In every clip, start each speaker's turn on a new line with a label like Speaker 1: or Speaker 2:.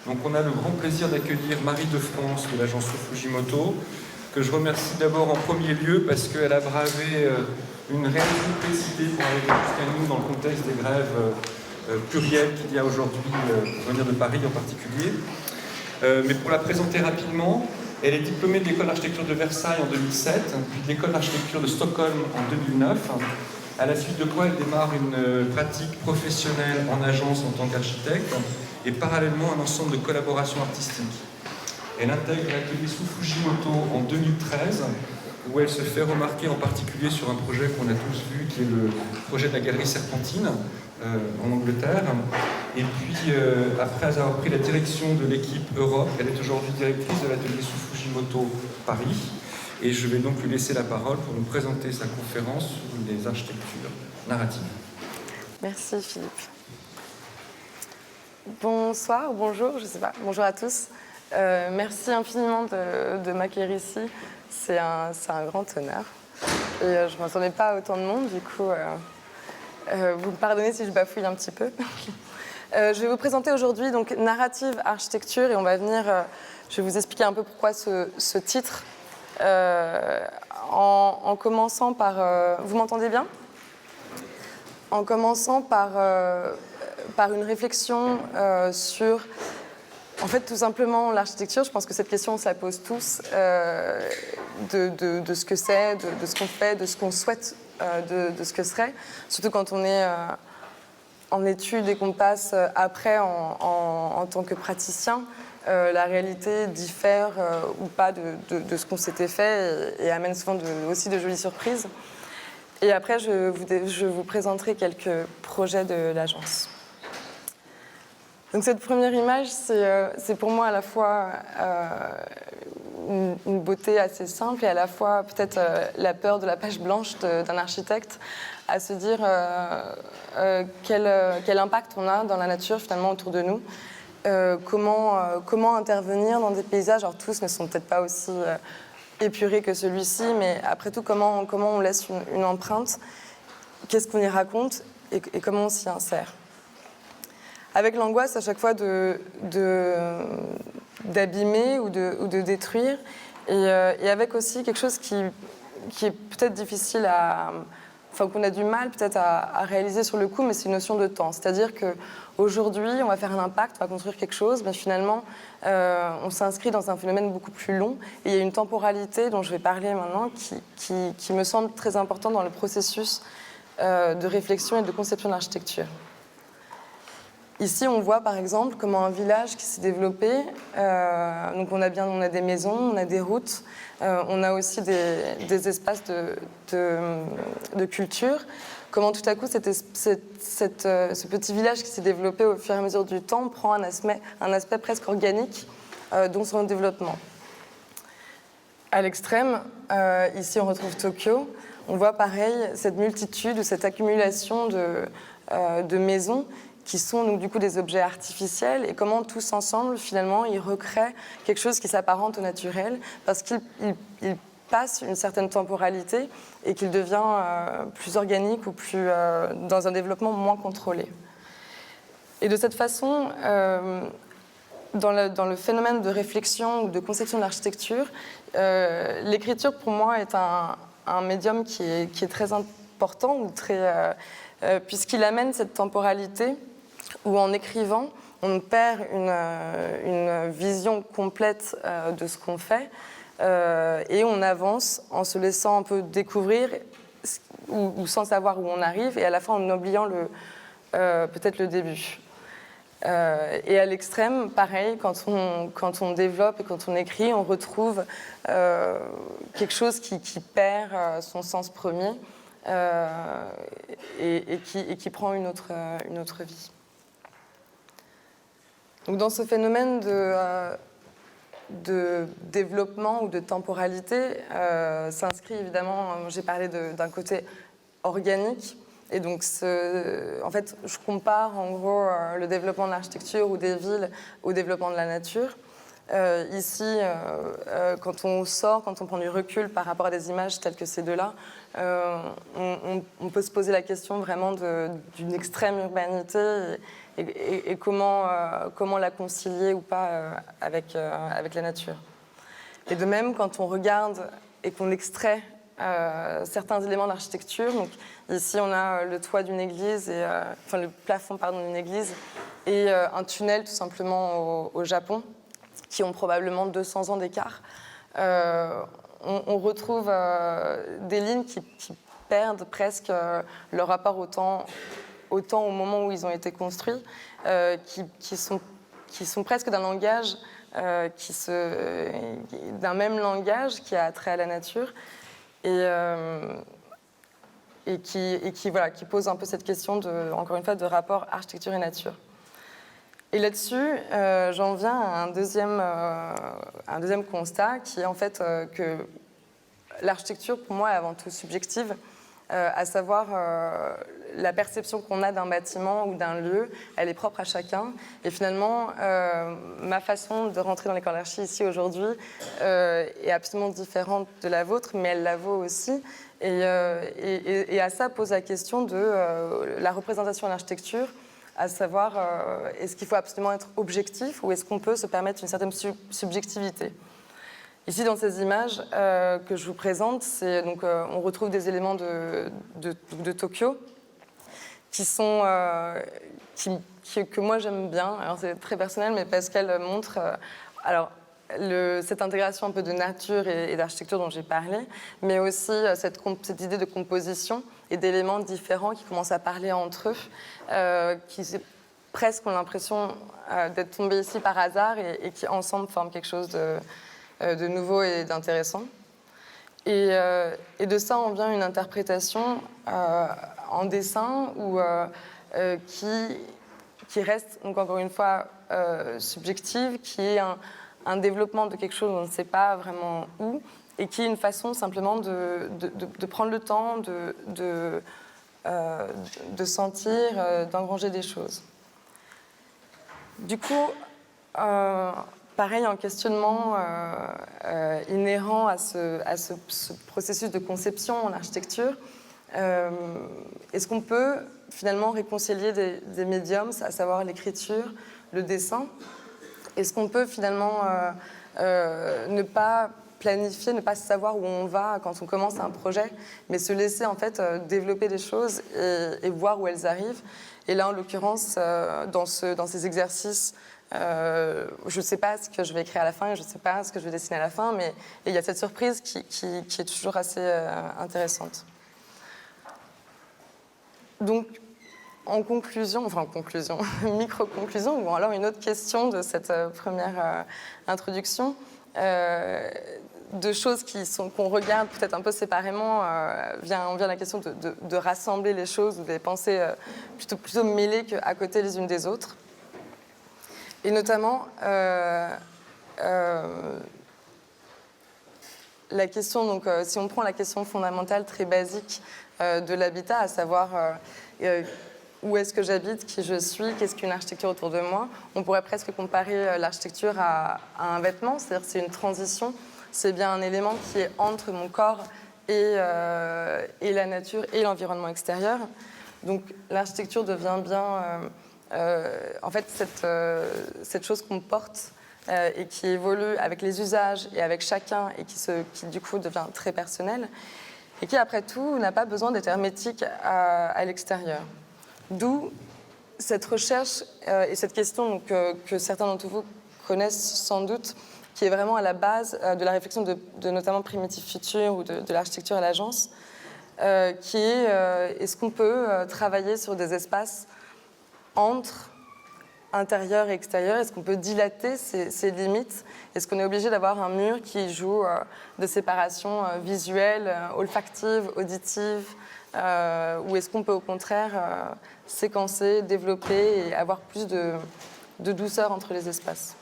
Speaker 1: Donc on a le grand plaisir d'accueillir Marie de France de l'agence Fujimoto, que je remercie d'abord en premier lieu parce qu'elle a bravé une réelle complexité pour arriver jusqu'à nous dans le contexte des grèves plurielles qu'il y a aujourd'hui pour venir de Paris en particulier. Mais pour la présenter rapidement, elle est diplômée de l'école d'architecture de Versailles en 2007, puis de l'école d'architecture de Stockholm en 2009, à la suite de quoi elle démarre une pratique professionnelle en agence en tant qu'architecte et parallèlement un ensemble de collaborations artistiques. Elle intègre l'atelier sous Fujimoto en 2013, où elle se fait remarquer en particulier sur un projet qu'on a tous vu, qui est le projet de la Galerie Serpentine en Angleterre. Et puis, après avoir pris la direction de l'équipe Europe, elle est aujourd'hui directrice de l'atelier sous Fujimoto Paris. Et je vais donc lui laisser la parole pour nous présenter sa conférence sur les architectures narratives.
Speaker 2: Merci Philippe. Bonsoir, bonjour, je ne sais pas, bonjour à tous. Merci infiniment de m'accueillir ici. C'est un grand honneur. Et je ne m'attendais pas à autant de monde, du coup, vous me pardonnez si je bafouille un petit peu. Je vais vous présenter aujourd'hui donc Narrative Architecture et on va venir, je vais vous expliquer un peu pourquoi ce titre. En commençant par... vous m'entendez bien ? En commençant par une réflexion sur... En fait, tout simplement, l'architecture, je pense que cette question, on se la pose tous, de ce que c'est, de ce qu'on fait, de ce qu'on souhaite, de ce que serait. Surtout quand on est en études et qu'on passe après en tant que praticien, la réalité diffère ou pas de ce qu'on s'était fait et amène souvent aussi de jolies surprises. Et après, je vous présenterai quelques projets de l'agence. Donc cette première image, c'est pour moi à la fois une beauté assez simple et à la fois peut-être la peur de la page blanche d'un architecte à se dire quel impact on a dans la nature finalement autour de nous, comment intervenir dans des paysages, alors tous ne sont peut-être pas aussi épurés que celui-ci, mais après tout comment on laisse une empreinte, qu'est-ce qu'on y raconte et comment on s'y insère. Avec l'angoisse à chaque fois d'abîmer ou de détruire, et avec aussi quelque chose qui est peut-être difficile qu'on a du mal peut-être à réaliser sur le coup, mais c'est une notion de temps. C'est-à-dire qu'aujourd'hui, on va faire un impact, on va construire quelque chose, mais finalement, on s'inscrit dans un phénomène beaucoup plus long, et il y a une temporalité dont je vais parler maintenant qui me semble très importante dans le processus de réflexion et de conception de l'architecture. Ici, on voit par exemple comment un village qui s'est développé, donc on a des maisons, on a des routes, on a aussi des espaces de culture, comment tout à coup ce petit village qui s'est développé au fur et à mesure du temps prend un aspect presque organique dans son développement. À l'extrême, ici on retrouve Tokyo, on voit pareil cette multitude ou cette accumulation de maisons qui sont donc du coup des objets artificiels et comment tous ensemble finalement ils recréent quelque chose qui s'apparente au naturel parce qu'il passe une certaine temporalité et qu'il devient plus organique ou plus dans un développement moins contrôlé. Et de cette façon, dans le phénomène de réflexion ou de conception de l'architecture, l'écriture pour moi est un médium qui est très important ou puisqu'il amène cette temporalité où en écrivant, on perd une vision complète de ce qu'on fait et on avance en se laissant un peu découvrir ou sans savoir où on arrive et à la fois en oubliant peut-être le début. Et à l'extrême, pareil, quand on développe et quand on écrit, on retrouve quelque chose qui perd son sens premier et qui prend une autre vie. Donc dans ce phénomène de développement ou de temporalité s'inscrit évidemment, j'ai parlé d'un côté organique, et donc en fait je compare en gros le développement de l'architecture ou des villes au développement de la nature. Ici, quand on prend du recul par rapport à des images telles que ces deux-là, on peut se poser la question vraiment d'une extrême urbanité et comment la concilier ou pas avec la nature. Et de même, quand on regarde et qu'on extrait certains éléments d'architecture, donc ici on a le toit d'une église, enfin le plafond d'une église, et un tunnel tout simplement au Japon, qui ont probablement 200 ans d'écart. On retrouve des lignes qui perdent presque leur rapport au temps au moment où ils ont été construits, qui sont presque d'un langage, d'un même langage qui a trait à la nature, et qui pose un peu cette question, encore une fois, de rapport architecture et nature. Et là-dessus, j'en viens à un deuxième constat, qui est en fait que l'architecture, pour moi, est avant tout subjective, à savoir la perception qu'on a d'un bâtiment ou d'un lieu, elle est propre à chacun. Et finalement, ma façon de rentrer dans l'école d'archi ici aujourd'hui est absolument différente de la vôtre, mais elle la vaut aussi. Et à ça pose la question de la représentation de l'architecture, à savoir est-ce qu'il faut absolument être objectif ou est-ce qu'on peut se permettre une certaine subjectivité. Ici, dans ces images que je vous présente, on retrouve des éléments de Tokyo que moi j'aime bien. Alors c'est très personnel, mais parce qu'elles montrent cette intégration un peu de nature et d'architecture dont j'ai parlé, mais aussi cette idée de composition et d'éléments différents qui commencent à parler entre eux, qui presque ont l'impression d'être tombés ici par hasard et qui ensemble forment quelque chose de nouveau et d'intéressant. Et de ça, on vient une interprétation en dessin qui reste, donc encore une fois, subjective, qui est un développement de quelque chose où on ne sait pas vraiment où, et qui est une façon simplement de prendre le temps, de sentir, d'engranger des choses. Du coup, pareil, un questionnement inhérent à ce processus de conception en architecture. Est-ce qu'on peut finalement réconcilier des médiums, à savoir l'écriture, le dessin? Est-ce qu'on peut finalement ne pas planifier, ne pas savoir où on va quand on commence un projet, mais se laisser en fait développer des choses et voir où elles arrivent? Et là, en l'occurrence, dans ces exercices, je ne sais pas ce que je vais écrire à la fin et je ne sais pas ce que je vais dessiner à la fin, mais il y a cette surprise qui est toujours assez intéressante. Donc, micro-conclusion, ou alors une autre question de cette première introduction, de choses qu'on regarde peut-être un peu séparément, vient la question de rassembler les choses ou de les penser plutôt mêlées qu'à côté les unes des autres. Et notamment, la question, donc, si on prend la question fondamentale très basique de l'habitat, à savoir où est-ce que j'habite, qui je suis, qu'est-ce qu'une architecture autour de moi, on pourrait presque comparer l'architecture à un vêtement, c'est-à-dire c'est une transition, c'est bien un élément qui est entre mon corps et la nature et l'environnement extérieur. Donc l'architecture devient bien... en fait, cette chose qu'on porte et qui évolue avec les usages et avec chacun et qui du coup devient très personnel et qui, après tout, n'a pas besoin d'être hermétique à l'extérieur. D'où cette recherche et cette question donc, que certains d'entre vous connaissent sans doute, qui est vraiment à la base de la réflexion de notamment Primitive Future ou de l'architecture à l'agence, qui est est-ce qu'on peut travailler sur des espaces entre intérieur et extérieur? Est-ce qu'on peut dilater ces limites? Est-ce qu'on est obligé d'avoir un mur qui joue de séparation visuelle, olfactive, auditive, ou est-ce qu'on peut au contraire séquencer, développer et avoir plus de douceur entre les espaces?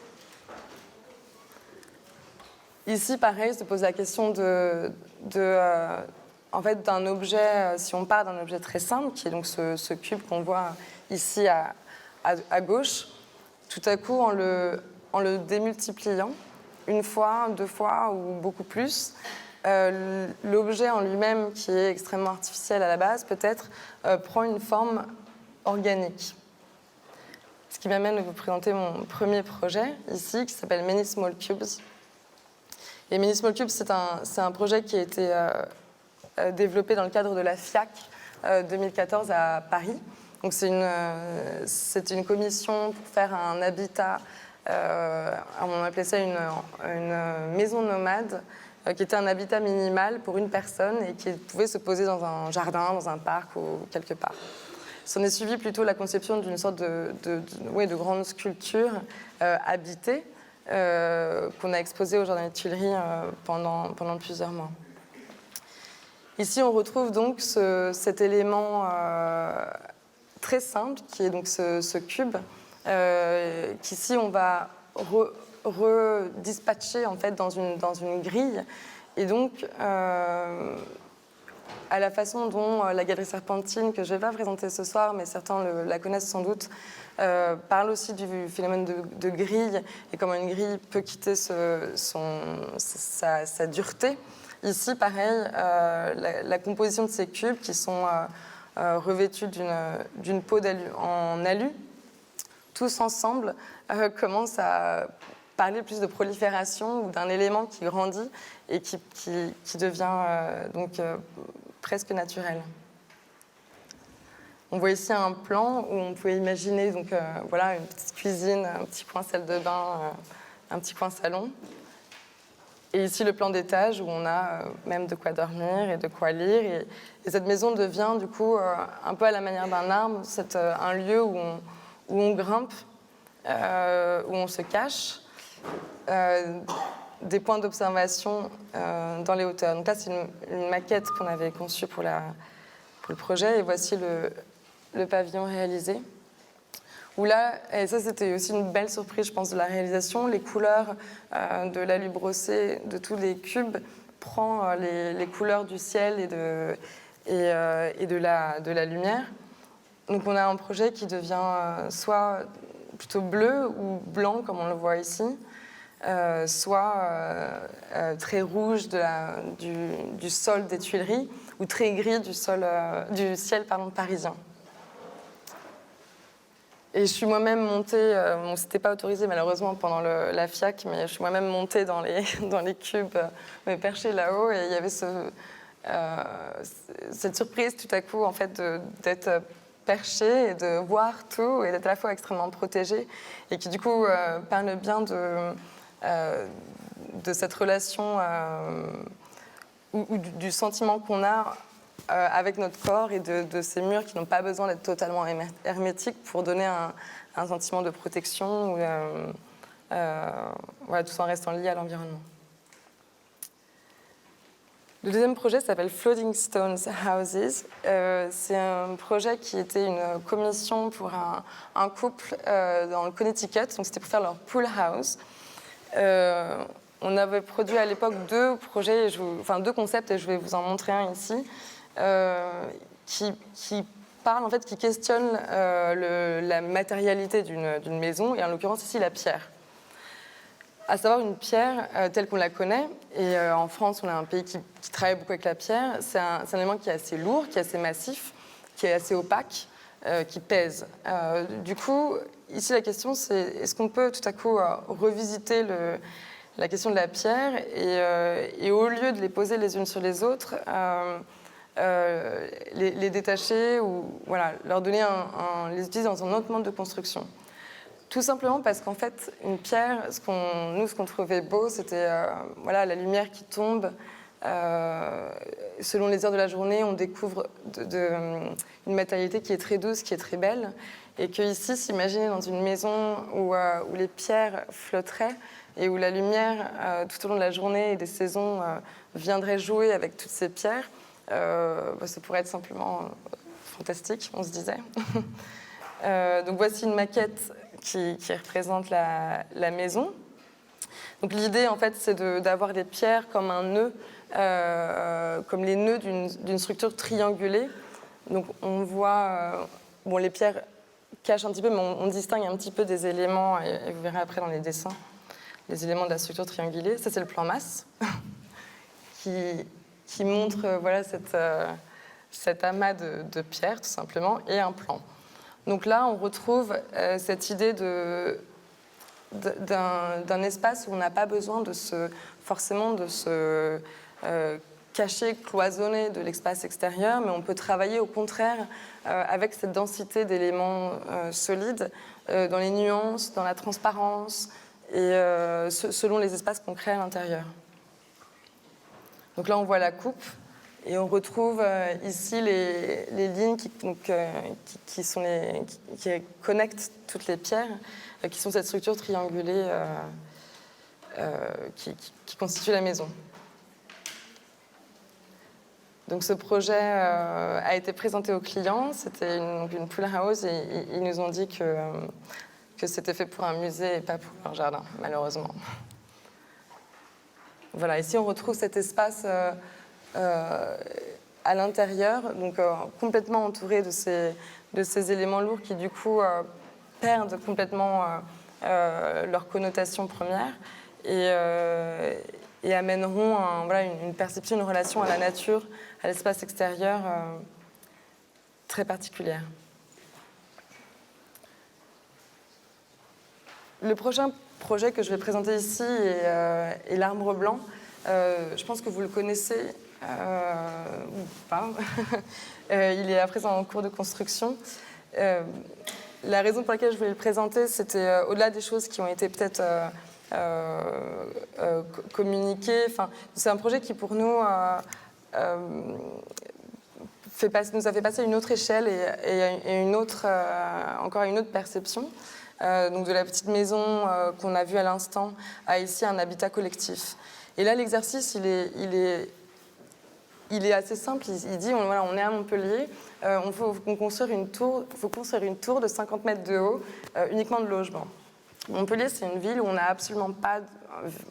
Speaker 2: Ici, pareil, se pose la question en fait, d'un objet, si on part d'un objet très simple, qui est donc ce cube qu'on voit ici à gauche, tout à coup, en le démultipliant, une fois, deux fois ou beaucoup plus, l'objet en lui-même, qui est extrêmement artificiel à la base, peut-être, prend une forme organique. Ce qui m'amène à vous présenter mon premier projet ici, qui s'appelle Many Small Cubes. Et Many Small Cubes, c'est un projet qui a été développé dans le cadre de la FIAC 2014 à Paris. Donc c'est une commission pour faire un habitat, on appelait ça une maison nomade, qui était un habitat minimal pour une personne et qui pouvait se poser dans un jardin, dans un parc ou quelque part. S'en est suivi plutôt la conception d'une sorte de grande sculpture habitée qu'on a exposée au Jardin des Tuileries pendant plusieurs mois. Ici, on retrouve donc cet élément très simple qui est donc ce cube qu'ici on va redispatcher en fait dans une grille et donc à la façon dont la Galerie Serpentine, que je ne vais pas présenter ce soir, mais certains la connaissent sans doute, parle aussi du phénomène de grille et comment une grille peut quitter sa dureté. Ici, pareil, la composition de ces cubes qui sont revêtus d'une peau en alu, tous ensemble, commencent à parler plus de prolifération ou d'un élément qui grandit et qui devient presque naturel. On voit ici un plan où on peut imaginer une petite cuisine, un petit coin salle de bain, un petit coin salon. Et ici le plan d'étage où on a même de quoi dormir et de quoi lire. Et cette maison devient du coup un peu à la manière d'un arbre, un lieu où on grimpe, où on se cache, des points d'observation dans les hauteurs. Donc là, c'est une maquette qu'on avait conçue pour le projet. Et voici le pavillon réalisé. Où là, et ça c'était aussi une belle surprise, je pense, de la réalisation, les couleurs de l'alu brossé de tous les cubes prend les couleurs du ciel et de la lumière. Donc on a un projet qui devient soit plutôt bleu ou blanc, comme on le voit ici, soit très rouge du sol des Tuileries, ou très gris du ciel parisien. Et je suis moi-même montée, c'était pas autorisé malheureusement pendant la FIAC, mais je suis moi-même montée dans les cubes, me percher là-haut, et il y avait cette surprise tout à coup en fait d'être perchée et de voir tout et d'être à la fois extrêmement protégée, et qui du coup parle bien de cette relation ou du sentiment qu'on a avec notre corps et de ces murs qui n'ont pas besoin d'être totalement hermétiques pour donner un sentiment de protection, tout en restant lié à l'environnement. Le deuxième projet s'appelle Floating Stones Houses. C'est un projet qui était une commission pour un couple dans le Connecticut, donc c'était pour faire leur pool house. On avait produit à l'époque deux concepts, et je vais vous en montrer un ici. Qui parle, en fait, qui questionne la matérialité d'une maison, et en l'occurrence ici la pierre. À savoir une pierre telle qu'on la connaît, et en France on a un pays qui travaille beaucoup avec la pierre, c'est un élément qui est assez lourd, qui est assez massif, qui est assez opaque, qui pèse. Du coup, ici la question c'est, est-ce qu'on peut tout à coup revisiter la question de la pierre et au lieu de les poser les unes sur les autres, les détacher ou leur donner les utiliser dans un autre mode de construction. Tout simplement parce qu'en fait, une pierre, ce qu'on trouvait beau, c'était la lumière qui tombe. Selon les heures de la journée, on découvre une matérialité qui est très douce, qui est très belle. Et qu'ici, s'imaginer dans une maison où les pierres flotteraient et où la lumière, tout au long de la journée et des saisons, viendrait jouer avec toutes ces pierres, ça pourrait être simplement fantastique, on se disait. Donc voici une maquette qui représente la maison. Donc l'idée, en fait, c'est d'avoir des pierres comme un nœud, comme les nœuds d'une structure triangulée. Donc on voit, les pierres cachent un petit peu, mais on distingue un petit peu des éléments, et vous verrez après dans les dessins, les éléments de la structure triangulée. Ça, c'est le plan masse, qui montre cet amas de pierres, tout simplement, et un plan. Donc là, on retrouve cette idée d'un espace où on n'a pas besoin forcément de se cacher, cloisonner de l'espace extérieur, mais on peut travailler au contraire avec cette densité d'éléments solides dans les nuances, dans la transparence et selon les espaces qu'on crée à l'intérieur. Donc là, on voit la coupe et on retrouve ici les lignes qui connectent toutes les pierres, qui sont cette structure triangulée qui constitue la maison. Donc ce projet a été présenté aux clients, c'était une pool house et ils nous ont dit que c'était fait pour un musée et pas pour leur jardin, malheureusement. Voilà, ici on retrouve cet espace à l'intérieur, donc complètement entouré de ces éléments lourds qui du coup perdent complètement leur connotation première et amèneront une perception, une relation à la nature, à l'espace extérieur très particulière. Le prochain projet que je vais présenter ici est l'Arbre Blanc. Je pense que vous le connaissez, ou pas. Il est à présent en cours de construction. La raison pour laquelle je voulais le présenter, c'était au-delà des choses qui ont été peut-être communiquées. Enfin, c'est un projet qui, pour nous, nous a fait passer à une autre échelle et encore une autre perception. Donc de la petite maison qu'on a vue à l'instant à ici un habitat collectif. Et là, l'exercice, il est assez simple. Il dit, on est à Montpellier, il faut construire une tour de 50 mètres de haut, uniquement de logement. Montpellier, c'est une ville où on n'a absolument pas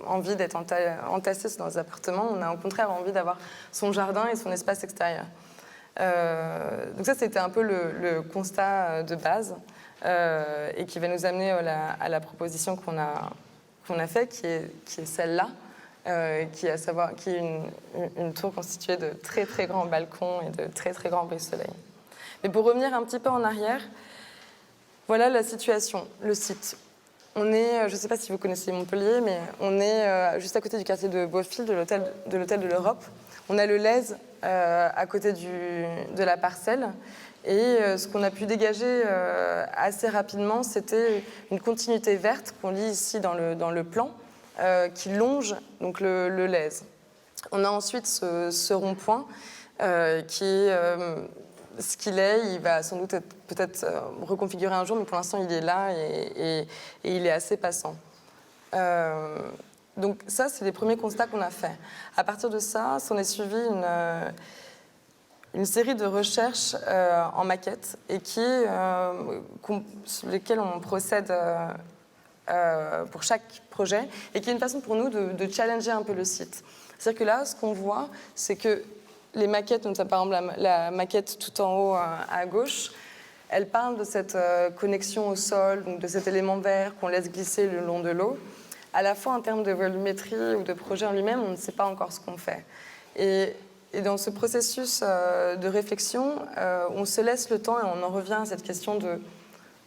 Speaker 2: envie d'être entassé dans des appartements. On a au contraire envie d'avoir son jardin et son espace extérieur. Donc ça, c'était un peu le constat de base. Et qui va nous amener à la proposition qu'on a faite, qui est celle-là, qui est une tour constituée de très très grands balcons et de très très grands brise-soleil. Mais pour revenir un petit peu en arrière, voilà la situation, le site. On est, je ne sais pas si vous connaissez Montpellier, mais on est juste à côté du quartier de Beaufil, de l'hôtel de l'Europe. On a le Lez à côté de la parcelle. Et ce qu'on a pu dégager assez rapidement, c'était une continuité verte qu'on lit ici dans le plan, qui longe donc le Lez. On a ensuite ce rond-point qui est ce qu'il est. Il va sans doute être peut-être reconfiguré un jour, mais pour l'instant il est là et il est assez passant. Donc ça, c'est les premiers constats qu'on a faits. À partir de ça, s'en est suivi une série de recherches en maquette et sur lesquelles on procède pour chaque projet et qui est une façon pour nous de challenger un peu le site. C'est-à-dire que là, ce qu'on voit, c'est que les maquettes, donc par exemple la maquette tout en haut à gauche, elle parle de cette connexion au sol, donc de cet élément vert qu'on laisse glisser le long de l'eau. À la fois en termes de volumétrie ou de projet en lui-même, on ne sait pas encore ce qu'on fait. Et dans ce processus de réflexion, on se laisse le temps et on en revient à cette question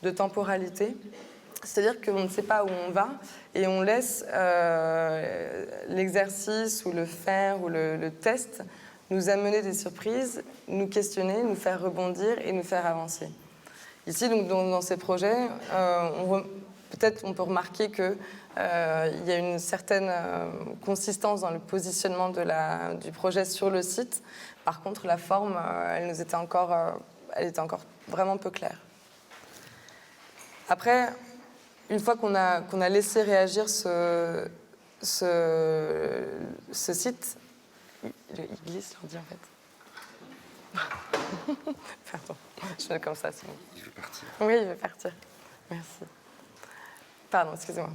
Speaker 2: de temporalité. C'est-à-dire qu'on ne sait pas où on va et on laisse l'exercice ou le faire ou le test nous amener des surprises, nous questionner, nous faire rebondir et nous faire avancer. Ici, donc, dans ces projets, peut-être on peut remarquer qu'il y a une certaine consistance dans le positionnement du projet sur le site. Par contre, la forme, elle était encore vraiment peu claire. Après, une fois qu'on a laissé réagir ce site, il glisse l'ordi en fait. Pardon, je fais comme ça, c'est bon.
Speaker 3: Il veut partir.
Speaker 2: Oui, il veut partir. Merci. Pardon, excusez-moi.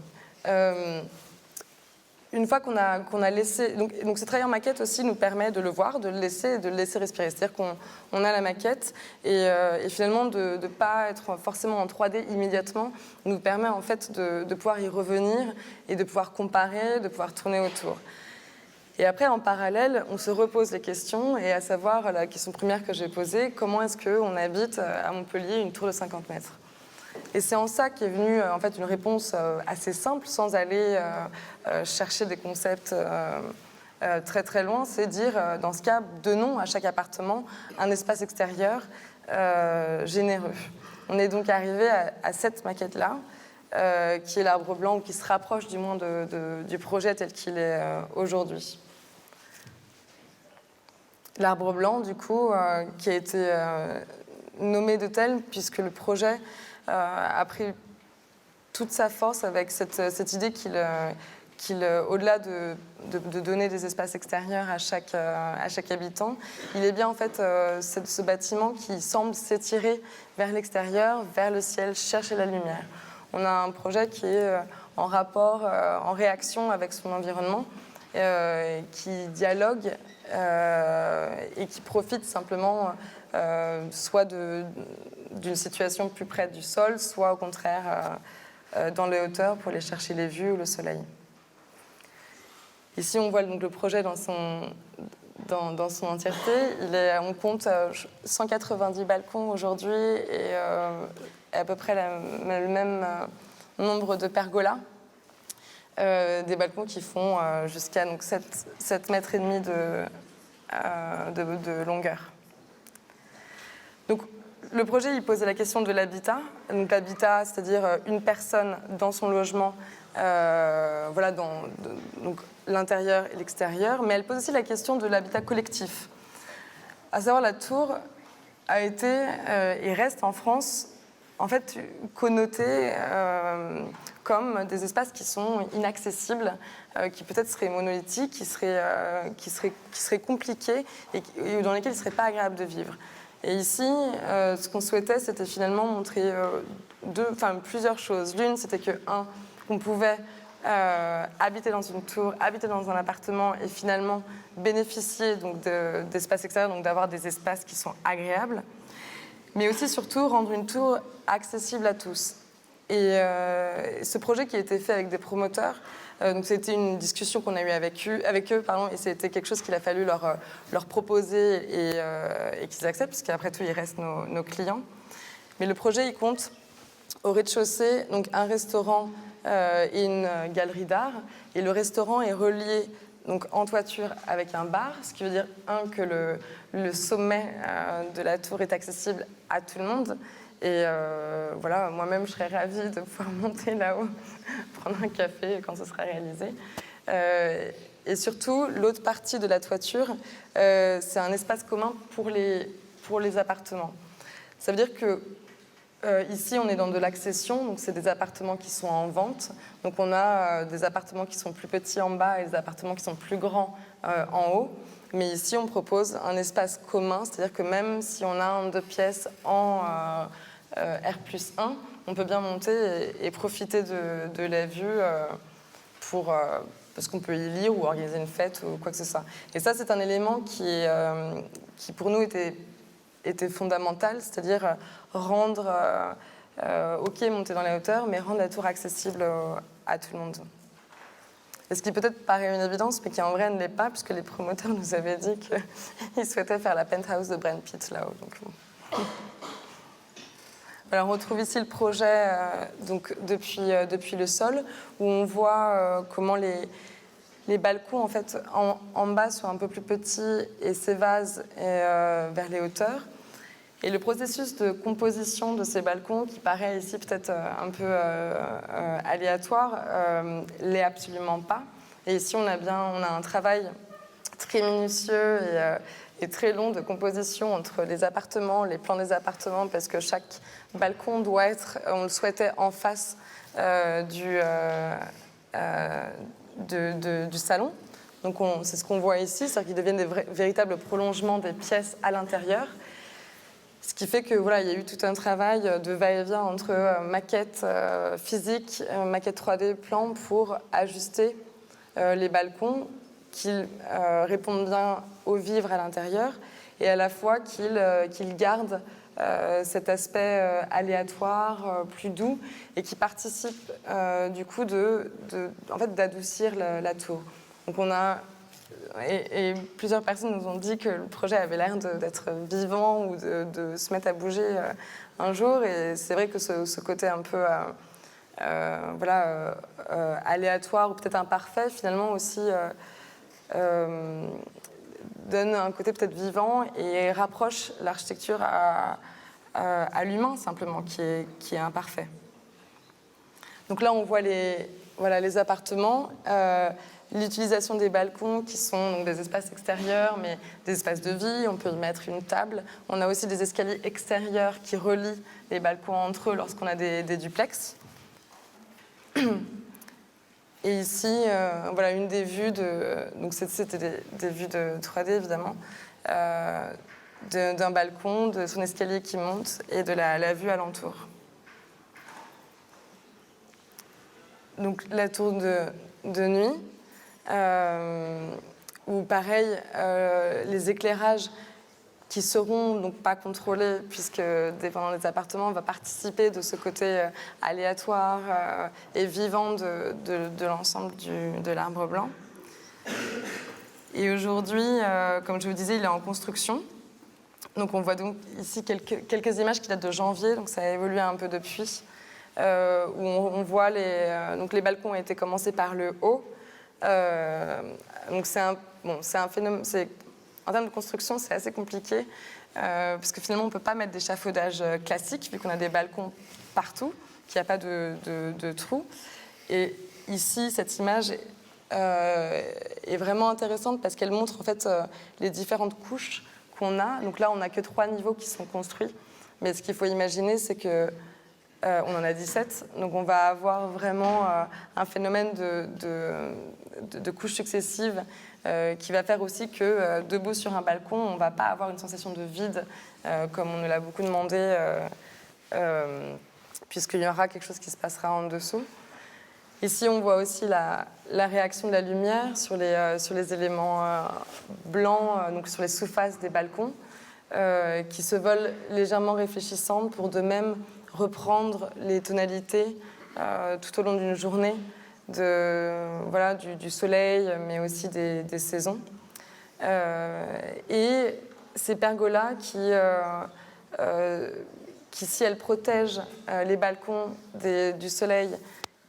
Speaker 2: Une fois qu'on a laissé... Donc ce travail en maquette aussi nous permet de le voir, de le laisser respirer. C'est-à-dire qu'on a la maquette et finalement de ne pas être forcément en 3D immédiatement nous permet en fait de pouvoir y revenir et de pouvoir comparer, de pouvoir tourner autour. Et après, en parallèle, on se repose les questions, et à savoir la question première que j'ai posée, comment est-ce qu'on habite à Montpellier une tour de 50 mètres? Et c'est en ça qu'est venue en fait, une réponse assez simple, sans aller chercher des concepts très très loin, c'est dire, dans ce cas, donnons à chaque appartement un espace extérieur généreux. On est donc arrivé à cette maquette-là, qui est l'arbre blanc, ou qui se rapproche du moins du projet tel qu'il est aujourd'hui. L'arbre blanc, du coup, qui a été nommé de tel, puisque le projet a pris toute sa force avec cette idée qu'il, au-delà de donner des espaces extérieurs à chaque habitant, il est bien en fait ce bâtiment qui semble s'étirer vers l'extérieur, vers le ciel, chercher la lumière. On a un projet qui est en rapport, en réaction avec son environnement, qui dialogue et qui profite simplement soit d'une situation plus près du sol, soit au contraire dans les hauteurs pour aller chercher les vues ou le soleil. Ici, on voit donc le projet dans son entièreté. On compte 190 balcons aujourd'hui et à peu près le même nombre de pergolas. Des balcons qui font jusqu'à 7,5 mètres de longueur. Donc, le projet, il posait la question de l'habitat. Donc, l'habitat, c'est-à-dire une personne dans son logement, voilà, donc l'intérieur et l'extérieur. Mais elle pose aussi la question de l'habitat collectif. À savoir, la tour a été et reste en France, en fait, connotée comme des espaces qui sont inaccessibles, qui peut-être seraient monolithiques, qui seraient compliqués et dans lesquels il ne serait pas agréable de vivre. Et ici, ce qu'on souhaitait, c'était finalement montrer plusieurs choses. L'une, c'était qu'on pouvait habiter dans une tour, habiter dans un appartement et finalement bénéficier donc, d'espaces extérieurs, donc d'avoir des espaces qui sont agréables, mais aussi surtout rendre une tour accessible à tous. Et ce projet qui a été fait avec des promoteurs, donc c'était une discussion qu'on a eue avec eux, et c'était quelque chose qu'il a fallu leur proposer et qu'ils acceptent, puisqu'après tout, ils restent nos clients. Mais le projet, il compte au rez-de-chaussée donc un restaurant et une galerie d'art. Et le restaurant est relié donc, en toiture avec un bar, ce qui veut dire, que le sommet de la tour est accessible à tout le monde. Et voilà, moi-même, je serais ravie de pouvoir monter là-haut, prendre un café quand ce sera réalisé. Et surtout, l'autre partie de la toiture, c'est un espace commun pour les appartements. Ça veut dire que ici, on est dans de l'accession, donc c'est des appartements qui sont en vente. Donc on a des appartements qui sont plus petits en bas et des appartements qui sont plus grands en haut. Mais ici, on propose un espace commun, c'est-à-dire que même si on a un 2 pièces en R+1, on peut bien monter et profiter de la vue parce qu'on peut y lire ou organiser une fête ou quoi que ce soit. Et ça, c'est un élément qui pour nous était fondamental, c'est-à-dire rendre, monter dans les hauteurs, mais rendre la tour accessible à tout le monde. Et ce qui peut-être paraît une évidence, mais qui en vrai ne l'est pas, puisque les promoteurs nous avaient dit qu'ils souhaitaient faire la penthouse de Brad Pitt là-haut. Donc, bon. Alors, on retrouve ici le projet donc, depuis le sol, où on voit comment les balcons en, fait, en bas sont un peu plus petits et s'évasent vers les hauteurs. Et le processus de composition de ces balcons, qui paraît ici peut-être un peu aléatoire, l'est absolument pas. Et ici, on a un travail très minutieux et très long de composition entre les appartements, les plans des appartements, parce que chaque balcon doit être, on le souhaitait, en face du salon. Donc c'est ce qu'on voit ici, c'est-à-dire qu'ils deviennent des véritables prolongements des pièces à l'intérieur. Ce qui fait que voilà, il y a eu tout un travail de va-et-vient entre maquette physique, maquette 3D, plan pour ajuster les balcons, qu'ils répondent bien au vivre à l'intérieur et à la fois qu'ils gardent cet aspect aléatoire, plus doux et qui participe du coup en fait, d'adoucir la tour. Donc on a et plusieurs personnes nous ont dit que le projet avait l'air d'être vivant ou de se mettre à bouger un jour. Et c'est vrai que ce côté un peu aléatoire ou peut-être imparfait, finalement aussi donne un côté peut-être vivant et rapproche l'architecture à l'humain simplement, qui est imparfait. Donc là, on voit les appartements, l'utilisation des balcons qui sont donc des espaces extérieurs, mais des espaces de vie. On peut y mettre une table. On a aussi des escaliers extérieurs qui relient les balcons entre eux lorsqu'on a des duplex. Et ici, voilà une des vues donc c'était des vues de 3D évidemment, d'un balcon, de son escalier qui monte et de la vue alentour. Donc la tour de nuit, où pareil, les éclairages qui seront donc pas contrôlés, puisque dépendant des appartements, on va participer de ce côté aléatoire et vivant de l'ensemble de l'arbre blanc. Et aujourd'hui, comme je vous disais, il est en construction. Donc on voit donc ici quelques images qui datent de janvier, donc ça a évolué un peu depuis, où on voit donc les balcons ont été commencés par le haut. Donc c'est un phénomène. En termes de construction, c'est assez compliqué, parce que finalement, on ne peut pas mettre d'échafaudage classique, vu qu'on a des balcons partout, qu'il n'y a pas de trous. Et ici, cette image est vraiment intéressante parce qu'elle montre en fait les différentes couches qu'on a. Donc là, on n'a que 3 niveaux qui sont construits. Mais ce qu'il faut imaginer, c'est que on en a 17, donc on va avoir vraiment un phénomène de couches successives qui va faire aussi que debout sur un balcon, on ne va pas avoir une sensation de vide comme on nous l'a beaucoup demandé, puisqu'il y aura quelque chose qui se passera en dessous. Ici, on voit aussi la réaction de la lumière sur les éléments blancs, donc sur les sous-faces des balcons, qui se veulent légèrement réfléchissantes pour de même reprendre les tonalités tout au long d'une journée du soleil, mais aussi des saisons. Et ces pergolas qui, si elles protègent les balcons du soleil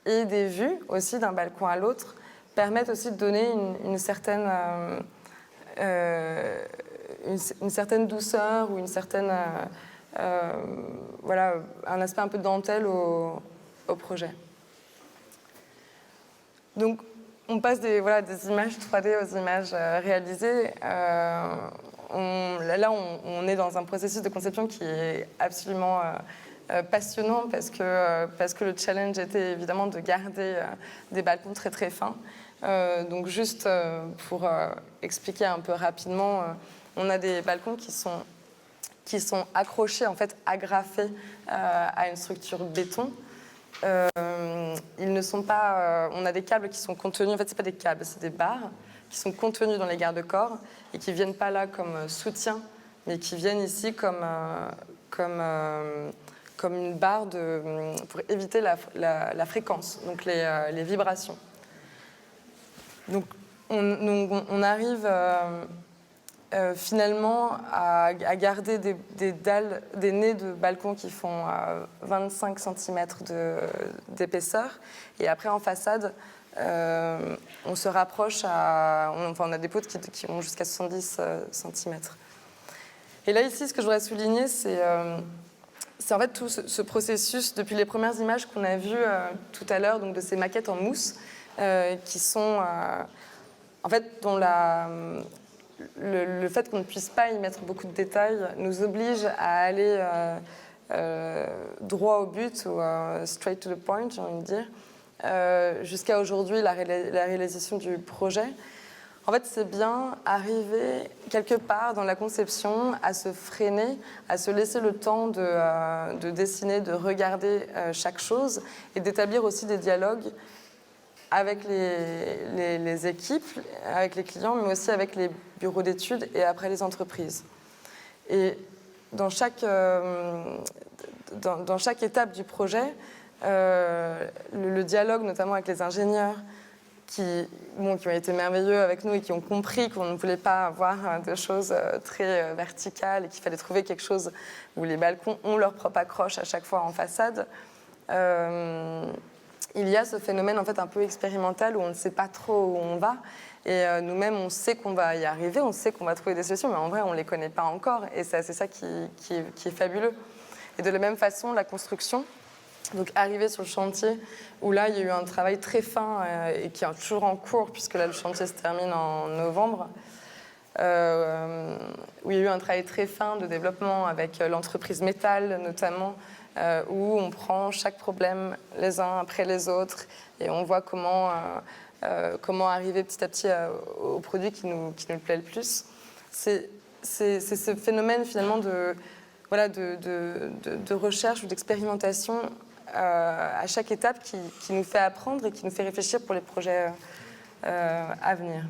Speaker 2: et des vues aussi d'un balcon à l'autre, permettent aussi de donner une certaine douceur ou une certaine un aspect un peu de dentelle au projet. Donc on passe des images 3D aux images réalisées. On est dans un processus de conception qui est absolument passionnant parce que le challenge était évidemment de garder des balcons très très fins. Donc juste pour expliquer un peu rapidement, on a des balcons qui sont accrochés, en fait agrafés à une structure béton. Ils ne sont pas. On a des câbles qui sont contenus. En fait, c'est pas des câbles, c'est des barres qui sont contenues dans les garde-corps et qui viennent pas là comme soutien, mais qui viennent ici comme une barre pour éviter la fréquence, donc les vibrations. Donc on arrive finalement à garder des dalles, des nez de balcon qui font 25 cm d'épaisseur. Et après, en façade, on se rapproche on a des poutres qui ont jusqu'à 70 cm. Et là, ici, ce que je voudrais souligner, c'est en fait tout ce processus, depuis les premières images qu'on a vues tout à l'heure, donc de ces maquettes en mousse, qui sont, en fait, dont le fait qu'on ne puisse pas y mettre beaucoup de détails nous oblige à aller droit au but, ou straight to the point, j'ai envie de dire, jusqu'à aujourd'hui, la réalisation du projet. En fait, c'est bien arriver quelque part dans la conception à se freiner, à se laisser le temps de dessiner, de regarder chaque chose et d'établir aussi des dialogues avec les équipes, avec les clients, mais aussi avec les bureaux d'études et après les entreprises. Et dans chaque étape du projet, le dialogue, notamment avec les ingénieurs, ont été merveilleux avec nous et qui ont compris qu'on ne voulait pas avoir de choses très verticales et qu'il fallait trouver quelque chose où les balcons ont leur propre accroche à chaque fois en façade. Il y a ce phénomène en fait un peu expérimental où on ne sait pas trop où on va et nous-mêmes on sait qu'on va y arriver, on sait qu'on va trouver des solutions, mais en vrai on ne les connaît pas encore et c'est ça qui est fabuleux. Et de la même façon, la construction, donc arriver sur le chantier où là il y a eu un travail très fin et qui est toujours en cours puisque là le chantier se termine en novembre, où il y a eu un travail très fin de développement avec l'entreprise Métal notamment, où on prend chaque problème les uns après les autres et on voit comment arriver petit à petit au produit qui nous plaît le plus. C'est ce phénomène finalement de recherche ou d'expérimentation à chaque étape qui nous fait apprendre et qui nous fait réfléchir pour les projets à venir.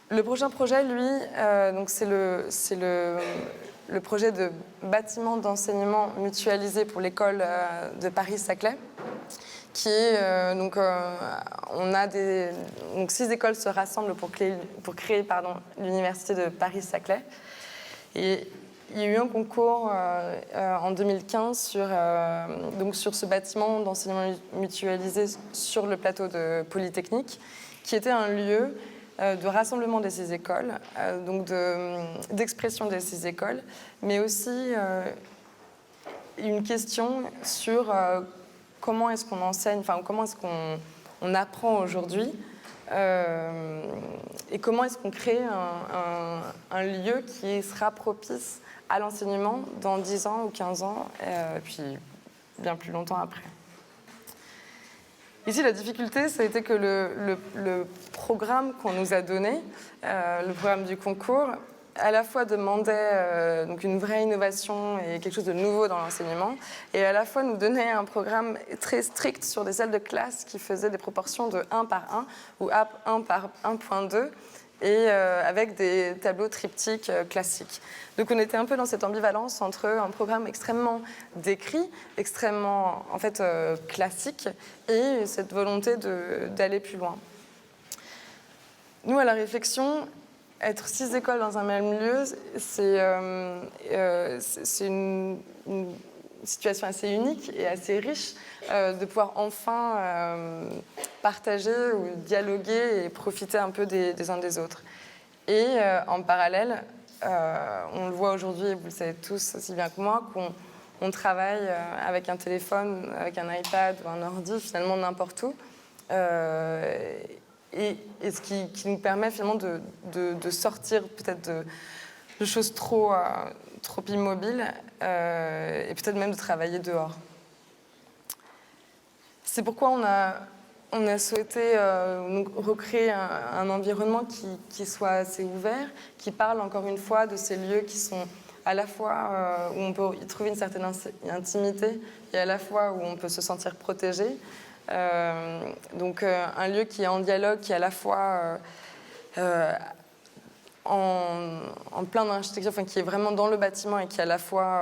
Speaker 2: Le prochain projet, lui, donc c'est le projet de bâtiment d'enseignement mutualisé pour l'école de Paris-Saclay, qui est on a donc 6 écoles se rassemblent pour créer l'université de Paris-Saclay. Et il y a eu un concours en 2015 sur ce bâtiment d'enseignement mutualisé sur le plateau de Polytechnique, qui était un lieu de rassemblement de ces écoles, donc d'expression de ces écoles, mais aussi une question sur comment est-ce qu'on enseigne, enfin comment est-ce qu'on apprend aujourd'hui et comment est-ce qu'on crée un lieu qui sera propice à l'enseignement dans 10 ans ou 15 ans, puis bien plus longtemps après. Ici, la difficulté, ça a été que le programme qu'on nous a donné, le programme du concours, à la fois demandait donc une vraie innovation et quelque chose de nouveau dans l'enseignement, et à la fois nous donnait un programme très strict sur des salles de classe qui faisaient des proportions de 1 par 1 ou 1 par 1.2, et avec des tableaux triptyques classiques. Donc on était un peu dans cette ambivalence entre un programme extrêmement décrit, extrêmement en fait classique, et cette volonté d'aller plus loin. Nous, à la réflexion, être 6 écoles dans un même lieu, c'est une situation assez unique et assez riche de pouvoir enfin partager ou dialoguer et profiter un peu des uns des autres. Et en parallèle, on le voit aujourd'hui, et vous le savez tous aussi bien que moi, qu'on travaille avec un téléphone, avec un iPad ou un ordi, finalement n'importe où. Et ce qui nous permet finalement de sortir peut-être de choses trop immobiles et peut-être même de travailler dehors. C'est pourquoi on a souhaité recréer un environnement qui soit assez ouvert, qui parle encore une fois de ces lieux qui sont à la fois où on peut y trouver une certaine intimité et à la fois où on peut se sentir protégé. Donc un lieu qui est en dialogue, qui est à la fois en plein d'architecture, enfin, qui est vraiment dans le bâtiment et qui à la fois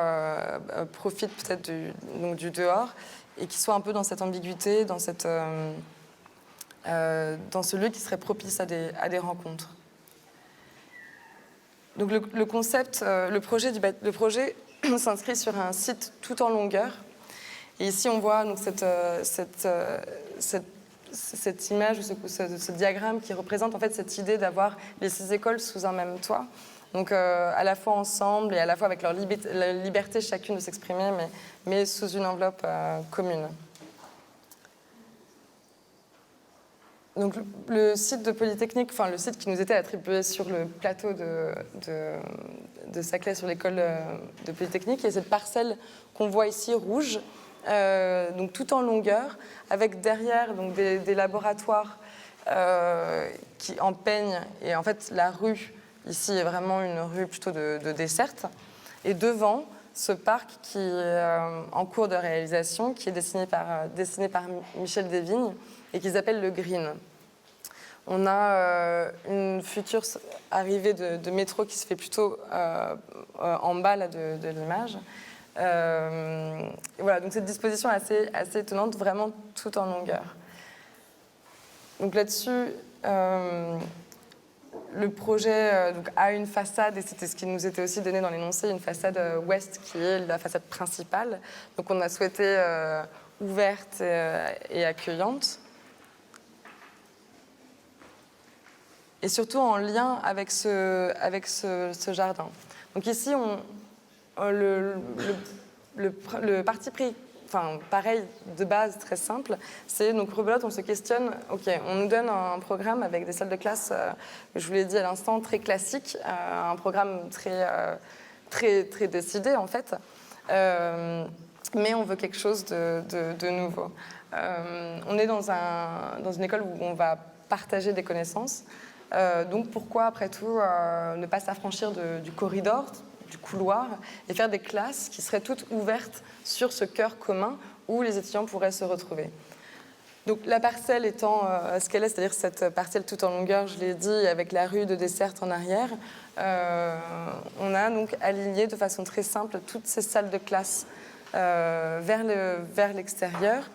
Speaker 2: profite peut-être du dehors, et qui soit un peu dans cette ambiguïté, dans ce lieu qui serait propice à des rencontres. Donc le concept, le projet s'inscrit sur un site tout en longueur. Et ici, on voit donc cette image, ce diagramme qui représente en fait cette idée d'avoir les 6 écoles sous un même toit. Donc à la fois ensemble et à la fois avec leur liberté chacune de s'exprimer, mais sous une enveloppe commune. Donc le site de Polytechnique, enfin le site qui nous était attribué sur le plateau de Saclay sur l'école de Polytechnique, il y a cette parcelle qu'on voit ici rouge, donc tout en longueur, avec derrière donc des laboratoires qui en peignent, et en fait la rue ici est vraiment une rue plutôt de desserte, et devant ce parc qui est en cours de réalisation, qui est dessiné par Michel Desvignes et qu'ils appellent le Green. On a une future arrivée de métro qui se fait plutôt en bas là, de l'image, Et voilà, donc cette disposition est assez étonnante, vraiment tout en longueur. Donc là-dessus, le projet donc, a une façade, et c'était ce qui nous était aussi donné dans l'énoncé, une façade ouest qui est la façade principale. Donc on a souhaité ouverte et accueillante. Et surtout en lien avec ce jardin. Donc ici, le parti pris, enfin pareil, de base, très simple, c'est donc rebelote, on se questionne, ok, on nous donne un programme avec des salles de classe, je vous l'ai dit à l'instant, très classique, un programme très décidé en fait, mais on veut quelque chose de nouveau. On est dans une école où on va partager des connaissances. Donc pourquoi, après tout, ne pas s'affranchir du corridor, du couloir, et faire des classes qui seraient toutes ouvertes sur ce cœur commun où les étudiants pourraient se retrouver. Donc la parcelle étant ce qu'elle est, c'est-à-dire cette parcelle tout en longueur, je l'ai dit, avec la rue de Desserte en arrière, on a donc aligné de façon très simple toutes ces salles de classe vers l'extérieur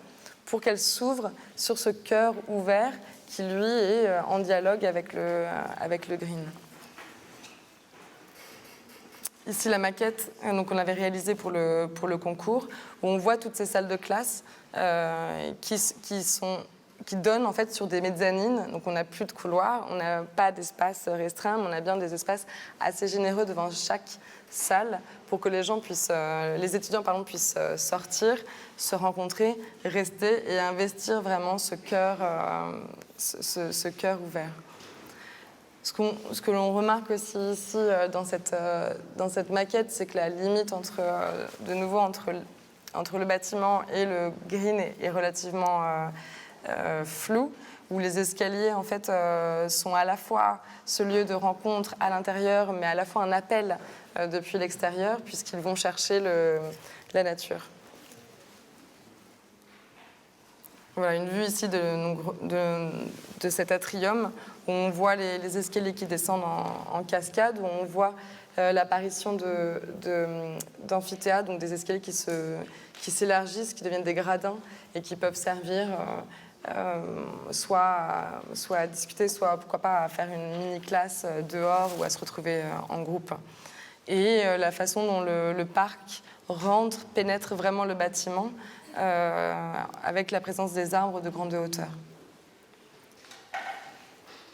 Speaker 2: pour qu'elles s'ouvrent sur ce cœur ouvert qui, lui, est en dialogue avec le green. Ici, la maquette donc on avait réalisée pour le concours, où on voit toutes ces salles de classe qui donnent en fait sur des mezzanines. Donc on n'a plus de couloir, on n'a pas d'espace restreint, mais on a bien des espaces assez généreux devant chaque salle pour que les étudiants puissent sortir, se rencontrer, rester et investir vraiment ce cœur ouvert. Ce que l'on remarque aussi ici dans cette maquette, c'est que la limite entre le bâtiment et le green est relativement floue, où les escaliers en fait sont à la fois ce lieu de rencontre à l'intérieur, mais à la fois un appel depuis l'extérieur, puisqu'ils vont chercher la nature. Voilà une vue ici de cet atrium où on voit les escaliers qui descendent en cascade, où on voit l'apparition d'amphithéâtres, donc des escaliers qui s'élargissent, qui deviennent des gradins et qui peuvent servir soit à discuter, soit pourquoi pas à faire une mini-classe dehors ou à se retrouver en groupe. Et la façon dont le parc pénètre vraiment le bâtiment avec la présence des arbres de grande hauteur.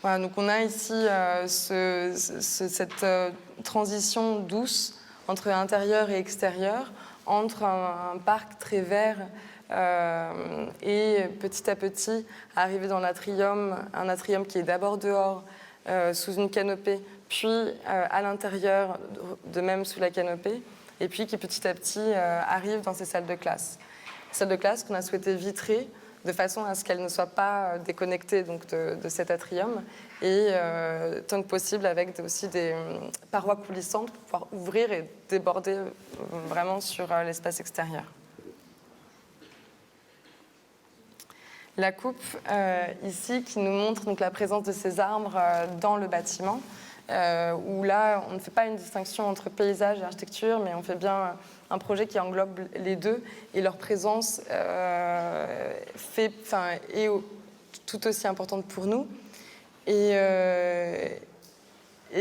Speaker 2: Voilà, donc on a ici cette transition douce entre intérieur et extérieur, entre un parc très vert et petit à petit arriver dans l'atrium, un atrium qui est d'abord dehors sous une canopée, puis à l'intérieur, de même sous la canopée, et puis qui petit à petit arrive dans ces salles de classe. Salles de classe qu'on a souhaité vitrer de façon à ce qu'elles ne soient pas déconnectées donc, de cet atrium et tant que possible avec aussi des parois coulissantes pour pouvoir ouvrir et déborder vraiment sur l'espace extérieur. La coupe ici qui nous montre donc, la présence de ces arbres dans le bâtiment. Où là, on ne fait pas une distinction entre paysage et architecture, mais on fait bien un projet qui englobe les deux, et leur présence est tout aussi importante pour nous. Et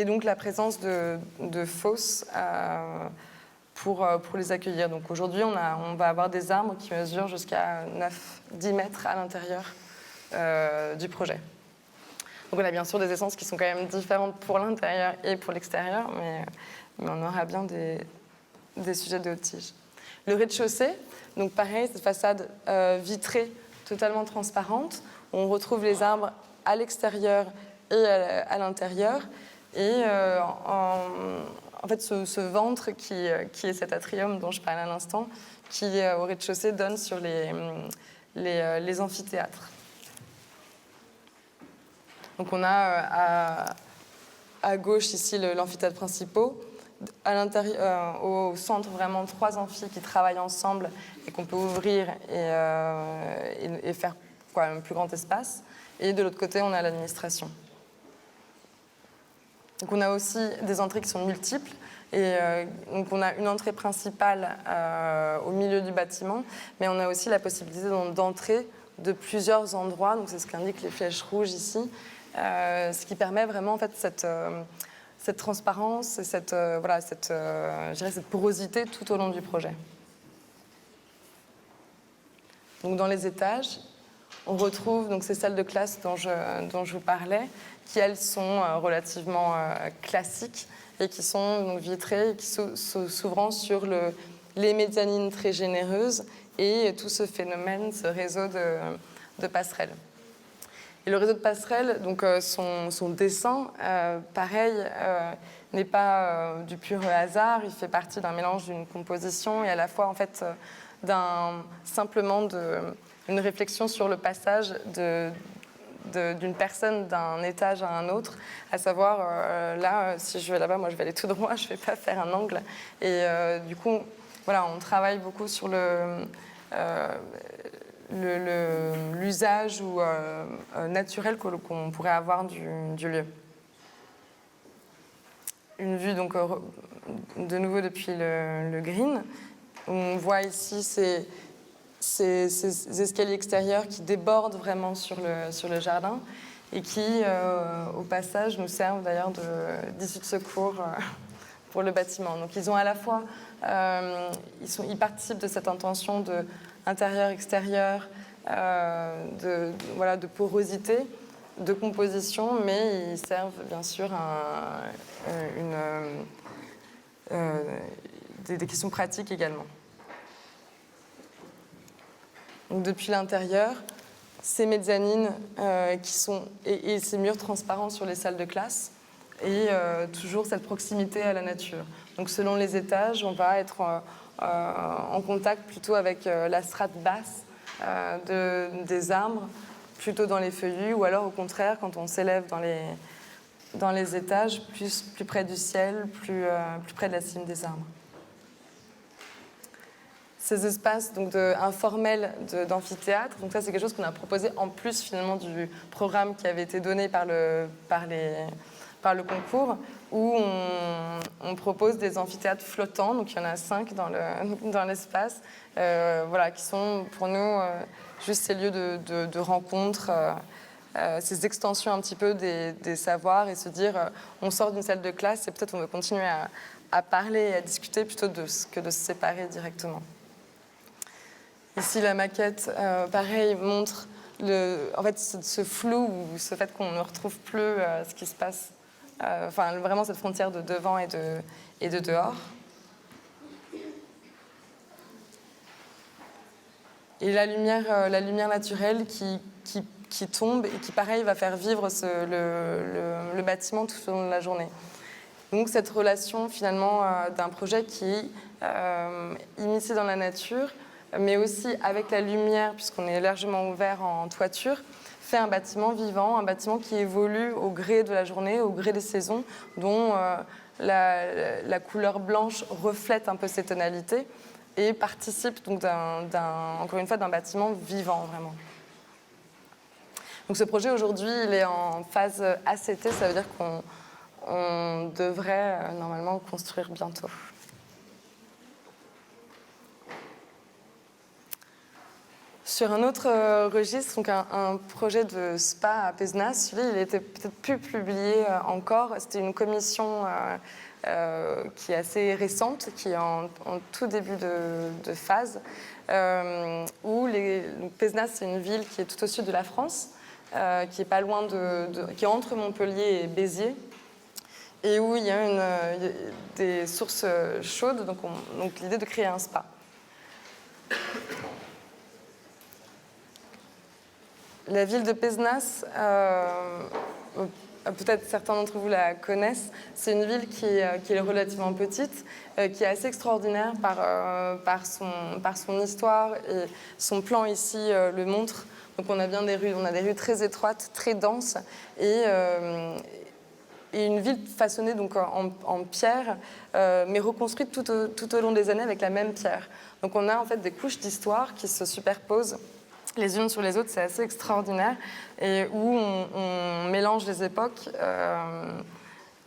Speaker 2: donc la présence de fosses pour les accueillir. Donc aujourd'hui, on va avoir des arbres qui mesurent jusqu'à 9-10 mètres à l'intérieur du projet. Donc on a bien sûr des essences qui sont quand même différentes pour l'intérieur et pour l'extérieur, mais on aura bien des sujets de haute tige. Le rez-de-chaussée, donc pareil, cette façade vitrée totalement transparente, où on retrouve les arbres à l'extérieur et à l'intérieur, et en fait ce ventre qui est cet atrium dont je parlais à l'instant, qui au rez-de-chaussée donne sur les amphithéâtres. Donc on a à gauche ici l'amphithéâtre principal, à l'intérieur, au centre vraiment 3 amphis qui travaillent ensemble et qu'on peut ouvrir et faire un plus grand espace. Et de l'autre côté, on a l'administration. Donc on a aussi des entrées qui sont multiples. Et donc on a une entrée principale au milieu du bâtiment, mais on a aussi la possibilité d'entrer de plusieurs endroits. Donc c'est ce qu'indiquent les flèches rouges ici, ce qui permet vraiment en fait cette transparence et cette porosité tout au long du projet. Donc dans les étages, on retrouve donc ces salles de classe dont je vous parlais, qui elles sont relativement classiques et qui sont donc vitrées et qui s'ouvrant sur les mezzanines très généreuses et tout ce phénomène, ce réseau de passerelles. Et le réseau de passerelles, donc son dessin, pareil, n'est pas du pur hasard. Il fait partie d'un mélange d'une composition et à la fois en fait simplement une réflexion sur le passage d'une personne d'un étage à un autre, à savoir là, si je vais là-bas, moi je vais aller tout droit, je ne vais pas faire un angle. Et du coup, voilà, on travaille beaucoup sur l'usage naturel qu'on pourrait avoir du lieu. Une vue donc de nouveau depuis le green. On voit ici ces escaliers extérieurs qui débordent vraiment sur le jardin et qui, au passage, nous servent d'ailleurs d'issue de secours pour le bâtiment. Donc ils ont à la fois, ils participent de cette intention de intérieur-extérieur, de porosité, de composition, mais ils servent bien sûr des questions pratiques également. Donc, depuis l'intérieur, ces mezzanines et ces murs transparents sur les salles de classe et toujours cette proximité à la nature. Donc selon les étages, on va être en contact plutôt avec la strate basse des arbres, plutôt dans les feuillus, ou alors au contraire quand on s'élève dans les étages, plus près du ciel, plus près de la cime des arbres. Ces espaces donc informels d'amphithéâtre, donc ça c'est quelque chose qu'on a proposé en plus finalement du programme qui avait été donné par le concours, où on propose des amphithéâtres flottants, donc il y en a 5 dans l'espace, qui sont pour nous juste ces lieux de rencontre, ces extensions un petit peu des savoirs, et se dire on sort d'une salle de classe et peut-être on veut continuer à parler et à discuter plutôt que de se séparer directement. Ici, la maquette, pareil, montre ce flou ou ce fait qu'on ne retrouve plus ce qui se passe, vraiment cette frontière de devant et de dehors. Et la lumière naturelle qui tombe et qui, pareil, va faire vivre le bâtiment tout au long de la journée. Donc cette relation, finalement, d'un projet qui est immiscé dans la nature, mais aussi avec la lumière, puisqu'on est largement ouvert en toiture, fait un bâtiment vivant, un bâtiment qui évolue au gré de la journée, au gré des saisons, dont la couleur blanche reflète un peu ces tonalités et participe donc encore une fois d'un bâtiment vivant vraiment. Donc ce projet aujourd'hui, il est en phase ACT, ça veut dire qu'on devrait normalement le construire bientôt. Sur un autre registre, donc un projet de spa à Pézenas, celui-là, il était peut-être plus publié encore. C'était une commission qui est assez récente, qui est en tout début de phase, où Pézenas, c'est une ville qui est tout au sud de la France, qui est pas loin qui est entre Montpellier et Béziers, et où il y a des sources chaudes, donc l'idée de créer un spa. La ville de Pézenas, peut-être certains d'entre vous la connaissent, c'est une ville qui est relativement petite, qui est assez extraordinaire par son histoire, et son plan ici le montre. Donc on a des rues très étroites, très denses, et une ville façonnée donc en pierre, mais reconstruite tout au long des années avec la même pierre. Donc on a en fait des couches d'histoire qui se superposent les unes sur les autres, c'est assez extraordinaire, et où on mélange les époques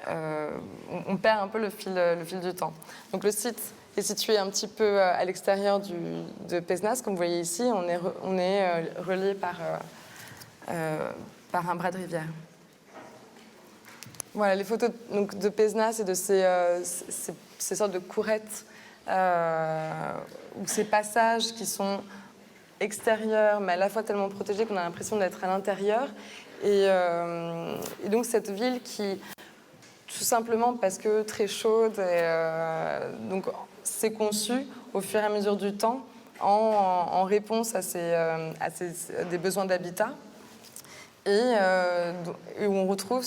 Speaker 2: on perd un peu le fil du temps. Donc le site est situé un petit peu à l'extérieur de Pézenas. Comme vous voyez ici, on est relié par un bras de rivière. Voilà, les photos donc, de Pézenas et de ces sortes de courettes ou ces passages qui sont extérieurs, mais à la fois tellement protégés qu'on a l'impression d'être à l'intérieur. Et donc cette ville qui, tout simplement parce que très chaude, donc s'est conçue au fur et à mesure du temps en réponse à des besoins d'habitat. Et où on retrouve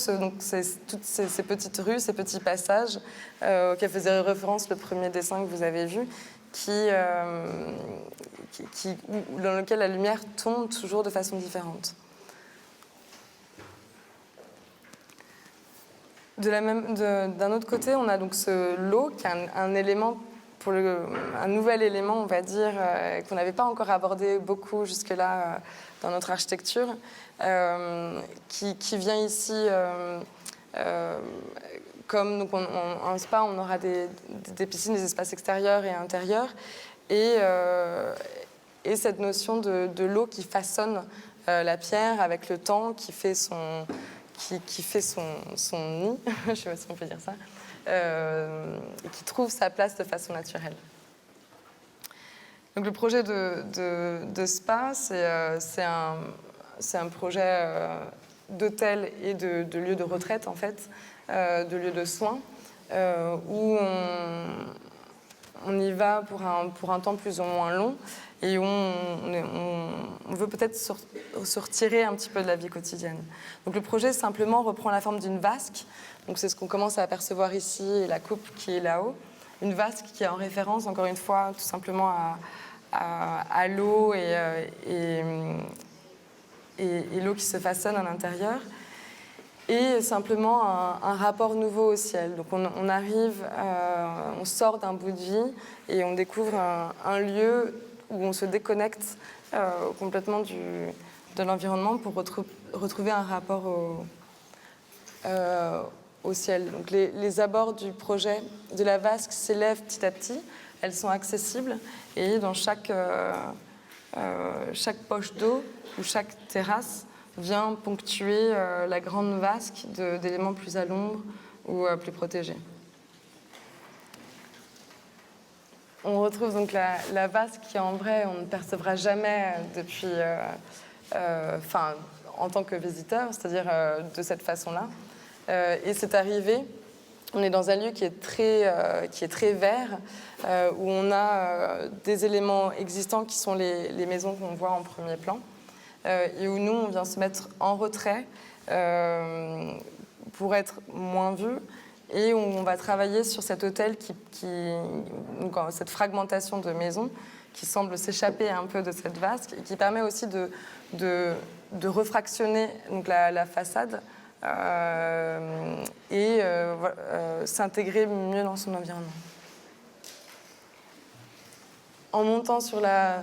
Speaker 2: toutes ces petites rues, ces petits passages auxquels faisait référence le premier dessin que vous avez vu, dans lequel la lumière tombe toujours de façon différente. D'un autre côté, on a donc ce lot qui est un élément, un nouvel élément, on va dire, qu'on n'avait pas encore abordé beaucoup jusque-là dans notre architecture, qui vient ici comme donc en spa, on aura des piscines, des espaces extérieurs et intérieurs, et cette notion de l'eau qui façonne la pierre avec le temps, qui fait son nid, je ne sais pas si on peut dire ça, et qui trouve sa place de façon naturelle. Donc le projet de spa, c'est un projet d'hôtel et de lieu de retraite, en fait, de lieu de soins, où on y va pour un temps plus ou moins long, et on veut peut-être se retirer un petit peu de la vie quotidienne. Donc le projet simplement reprend la forme d'une vasque, donc c'est ce qu'on commence à apercevoir ici, et la coupe qui est là-haut. Une vasque qui est en référence, encore une fois, tout simplement à l'eau et l'eau qui se façonne à l'intérieur. Et simplement un rapport nouveau au ciel. Donc on arrive, on sort d'un bout de vie et on découvre un lieu où on se déconnecte complètement de l'environnement pour retrouver un rapport au ciel. Donc les abords du projet de la vasque s'élèvent petit à petit, elles sont accessibles et dans chaque poche d'eau ou chaque terrasse vient ponctuer la grande vasque d'éléments plus à l'ombre ou plus protégés. On retrouve donc la vasque qui, en vrai, on ne percevra jamais depuis, en tant que visiteur, c'est-à-dire de cette façon-là. Et c'est arrivé, on est dans un lieu qui est très vert, où on a des éléments existants qui sont les maisons qu'on voit en premier plan. Et où nous, on vient se mettre en retrait pour être moins vu. Et on va travailler sur cet hôtel, donc, cette fragmentation de maisons qui semble s'échapper un peu de cette vasque et qui permet aussi de refractionner donc, la façade et s'intégrer mieux dans son environnement. En montant sur la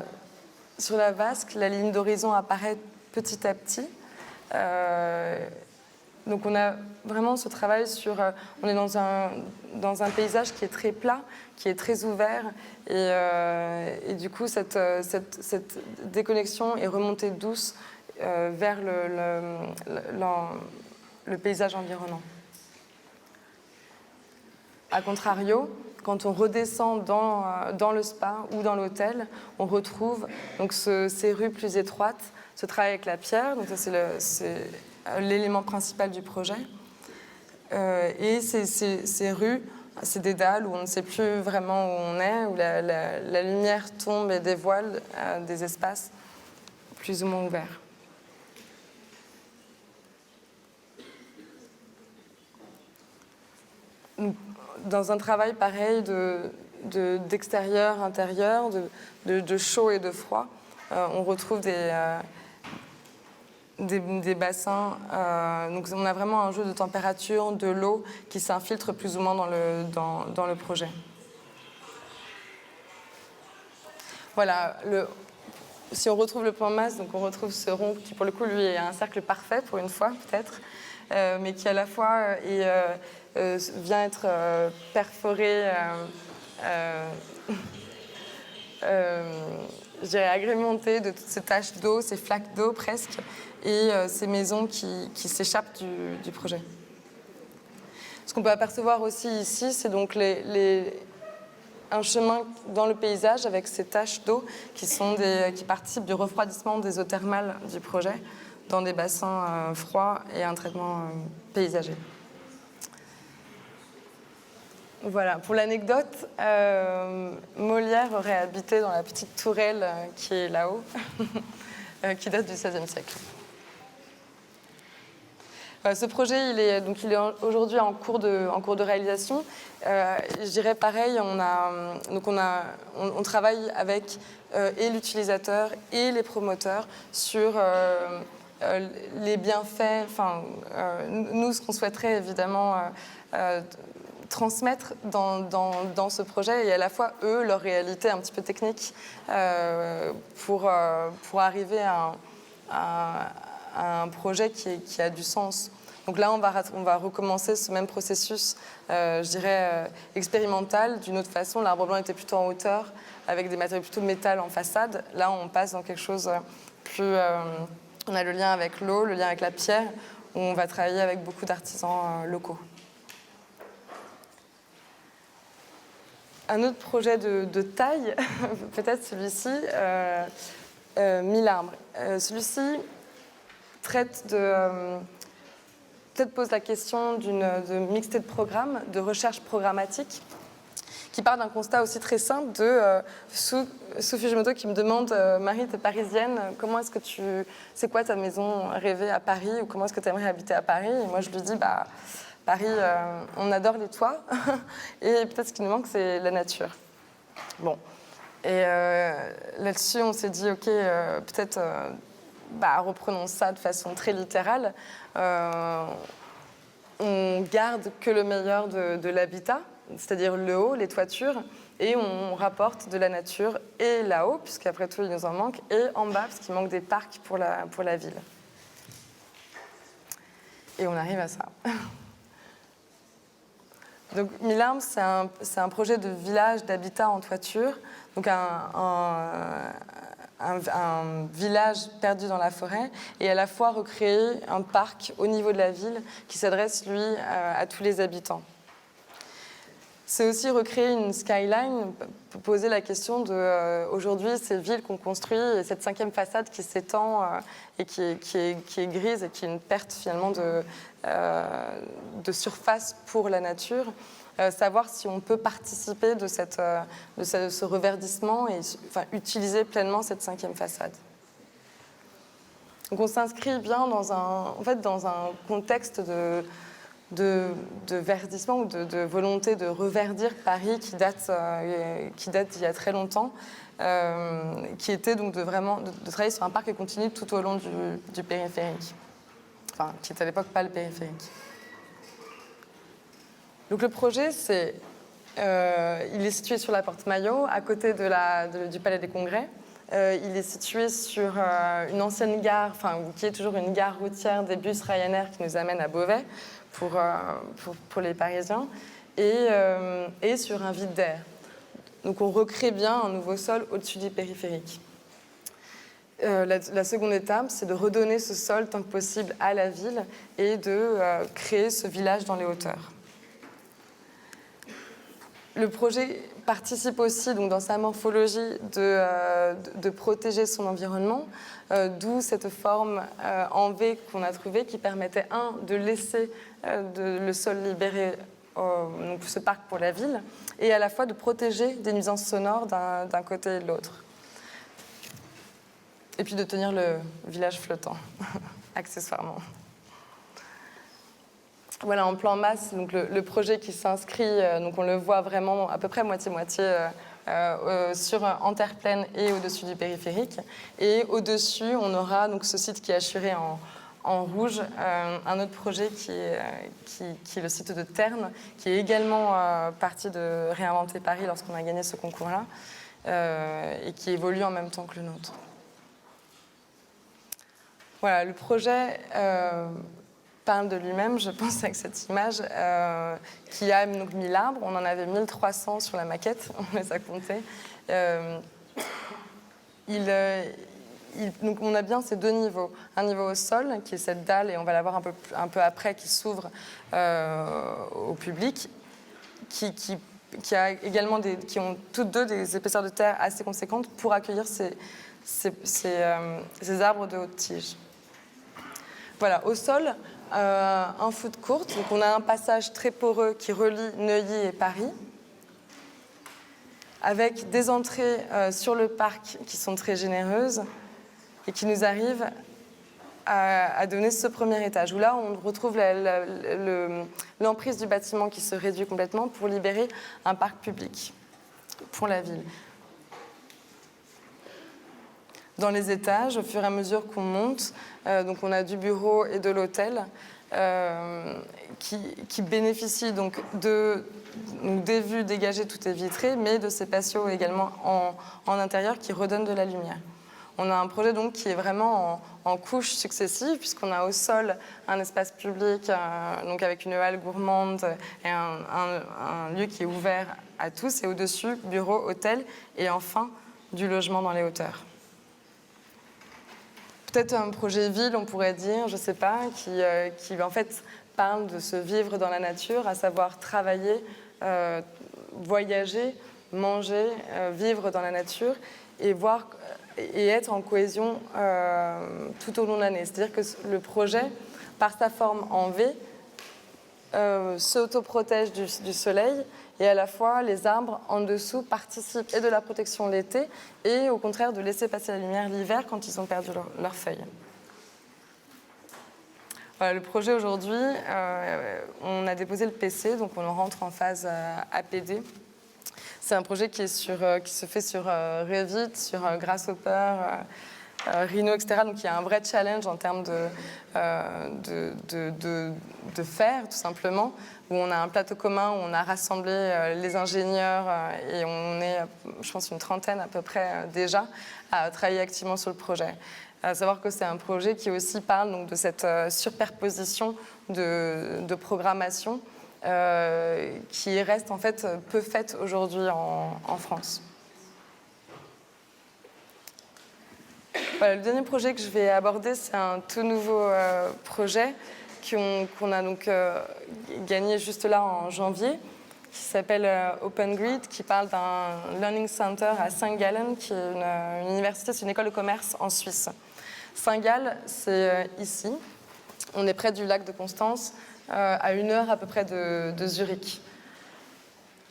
Speaker 2: vasque, la ligne d'horizon apparaît petit à petit. Donc on a vraiment ce travail on est dans un paysage qui est très plat, qui est très ouvert, et du coup cette déconnexion est remontée douce vers le paysage environnant. A contrario, quand on redescend dans le spa ou dans l'hôtel, on retrouve donc ces rues plus étroites, ce travail avec la pierre, donc ça c'est l'élément principal du projet. Et ces rues, c'est des dalles où on ne sait plus vraiment où on est, où la lumière tombe et dévoile des espaces plus ou moins ouverts. Dans un travail pareil d'extérieur, intérieur, de chaud et de froid, on retrouve des bassins. Donc on a vraiment un jeu de température, de l'eau qui s'infiltre plus ou moins dans le projet. Voilà, si on retrouve le plan masse, donc on retrouve ce rond qui pour le coup lui est un cercle parfait pour une fois peut-être, mais qui à la fois vient être perforé, je dirais agrémenté de toutes ces taches d'eau, ces flaques d'eau presque, et ces maisons qui s'échappent du projet. Ce qu'on peut apercevoir aussi ici, c'est donc un chemin dans le paysage avec ces taches d'eau qui participent du refroidissement des eaux thermales du projet dans des bassins froids et un traitement paysager. Voilà, pour l'anecdote, Molière aurait habité dans la petite tourelle qui est là-haut, qui date du XVIe siècle. Ce projet, il est aujourd'hui en cours de réalisation. Je dirais pareil, on travaille avec et l'utilisateur et les promoteurs sur les bienfaits. Nous, ce qu'on souhaiterait évidemment transmettre dans ce projet, et à la fois eux, leur réalité un petit peu technique pour arriver à un projet qui a du sens. Donc là, on va recommencer ce même processus, je dirais, expérimental. D'une autre façon, l'arbre blanc était plutôt en hauteur, avec des matériaux plutôt métal en façade. Là, on passe dans quelque chose plus... on a le lien avec l'eau, le lien avec la pierre, où on va travailler avec beaucoup d'artisans locaux. Un autre projet de taille, peut-être celui-ci, 1000 arbres. Celui-ci peut-être pose la question de mixité de programmes, de recherche programmatique, qui part d'un constat aussi très simple de Sou Fujimoto qui me demande Marie, tu es parisienne, c'est quoi ta maison rêvée à Paris, ou comment est-ce que tu aimerais habiter à Paris? Et moi je lui dis Paris, on adore les toits, et peut-être ce qui nous manque, c'est la nature. Bon. Et là-dessus, on s'est dit, OK, peut-être, reprenons ça de façon très littérale. On garde que le meilleur de l'habitat, c'est-à-dire le haut, les toitures, et on rapporte de la nature et là-haut, puisqu'après tout, il nous en manque, et en bas, parce qu'il manque des parcs pour la ville. Et on arrive à ça. Donc, 1000 arbres, c'est un projet de village d'habitat en toiture, donc un village perdu dans la forêt, et à la fois recréer un parc au niveau de la ville qui s'adresse, lui, à tous les habitants. C'est aussi recréer une skyline, poser la question de, aujourd'hui, ces villes qu'on construit, et cette 5e façade qui s'étend et qui est grise, et qui est une perte finalement de surface pour la nature, savoir si on peut participer de ce reverdissement et utiliser pleinement cette 5e façade. Donc on s'inscrit bien dans un contexte de verdissement ou de volonté de reverdir Paris qui date d'il y a très longtemps, qui était donc de travailler sur un parc qui continue tout au long du périphérique, qui est à l'époque pas le périphérique. Donc le projet, il est situé sur la porte Maillot, à côté du Palais des Congrès. Il est situé sur une ancienne gare, qui est toujours une gare routière des bus Ryanair qui nous amène à Beauvais pour les Parisiens, et sur un vide d'air. Donc on recrée bien un nouveau sol au-dessus du périphérique. La seconde étape, c'est de redonner ce sol tant que possible à la ville et de créer ce village dans les hauteurs. Le projet participe aussi, donc, dans sa morphologie, de protéger son environnement, d'où cette forme en V qu'on a trouvée qui permettait, de laisser le sol libéré, donc ce parc pour la ville, et à la fois de protéger des nuisances sonores d'un côté et de l'autre. Et puis de tenir le village flottant, accessoirement. Voilà, en plan masse, donc le projet qui s'inscrit, donc on le voit vraiment à peu près moitié-moitié en terre pleine et au-dessus du périphérique. Et au-dessus, on aura donc ce site qui est assuré en rouge, un autre projet qui est le site de Terne, qui est également parti de Réinventer Paris lorsqu'on a gagné ce concours-là, et qui évolue en même temps que le nôtre. Voilà, le projet parle de lui-même, je pense, avec cette image, qui a donc 1000 arbres. On en avait 1300 sur la maquette, on les a comptés. Donc on a bien ces deux niveaux. Un niveau au sol, qui est cette dalle, et on va la voir un peu après, qui s'ouvre au public, qui a également qui ont toutes deux des épaisseurs de terre assez conséquentes pour accueillir ces arbres de haute tige. Voilà, au sol, un foot courte. Donc on a un passage très poreux qui relie Neuilly et Paris, avec des entrées sur le parc qui sont très généreuses et qui nous arrivent à donner ce premier étage, où là on retrouve l'emprise du bâtiment qui se réduit complètement pour libérer un parc public pour la ville. Dans les étages, au fur et à mesure qu'on monte, donc on a du bureau et de l'hôtel qui bénéficient donc des vues dégagées, tout est vitré, mais de ces patios également en intérieur qui redonnent de la lumière. On a un projet donc qui est vraiment en couches successives, puisqu'on a au sol un espace public donc avec une halle gourmande et un lieu qui est ouvert à tous, et au-dessus, bureau, hôtel, et enfin du logement dans les hauteurs. Peut-être un projet ville, on pourrait dire, je ne sais pas, qui en fait parle de se vivre dans la nature, à savoir travailler, voyager, manger, vivre dans la nature et être en cohésion tout au long de l'année. C'est-à-dire que le projet, par sa forme en V, s'autoprotège du soleil, et à la fois les arbres en dessous participent et de la protection l'été et au contraire de laisser passer la lumière l'hiver quand ils ont perdu leurs feuilles. Voilà, le projet aujourd'hui, on a déposé le PC, donc on rentre en phase APD. C'est un projet qui se fait sur Revit, sur Grasshopper, Rhino, etc. Donc il y a un vrai challenge en termes de faire, tout simplement, où on a un plateau commun, où on a rassemblé les ingénieurs et on est, je pense, une trentaine à peu près déjà à travailler activement sur le projet. À savoir que c'est un projet qui aussi parle donc, de cette superposition de programmation qui reste en fait peu faite aujourd'hui en France. Voilà, le dernier projet que je vais aborder, c'est un tout nouveau projet qu'on a donc gagné juste là en janvier, qui s'appelle Open Grid, qui parle d'un learning center à Saint-Gallen, qui est une université, c'est une école de commerce en Suisse. Saint-Gall, c'est ici. On est près du lac de Constance, à 1 heure à peu près de Zurich.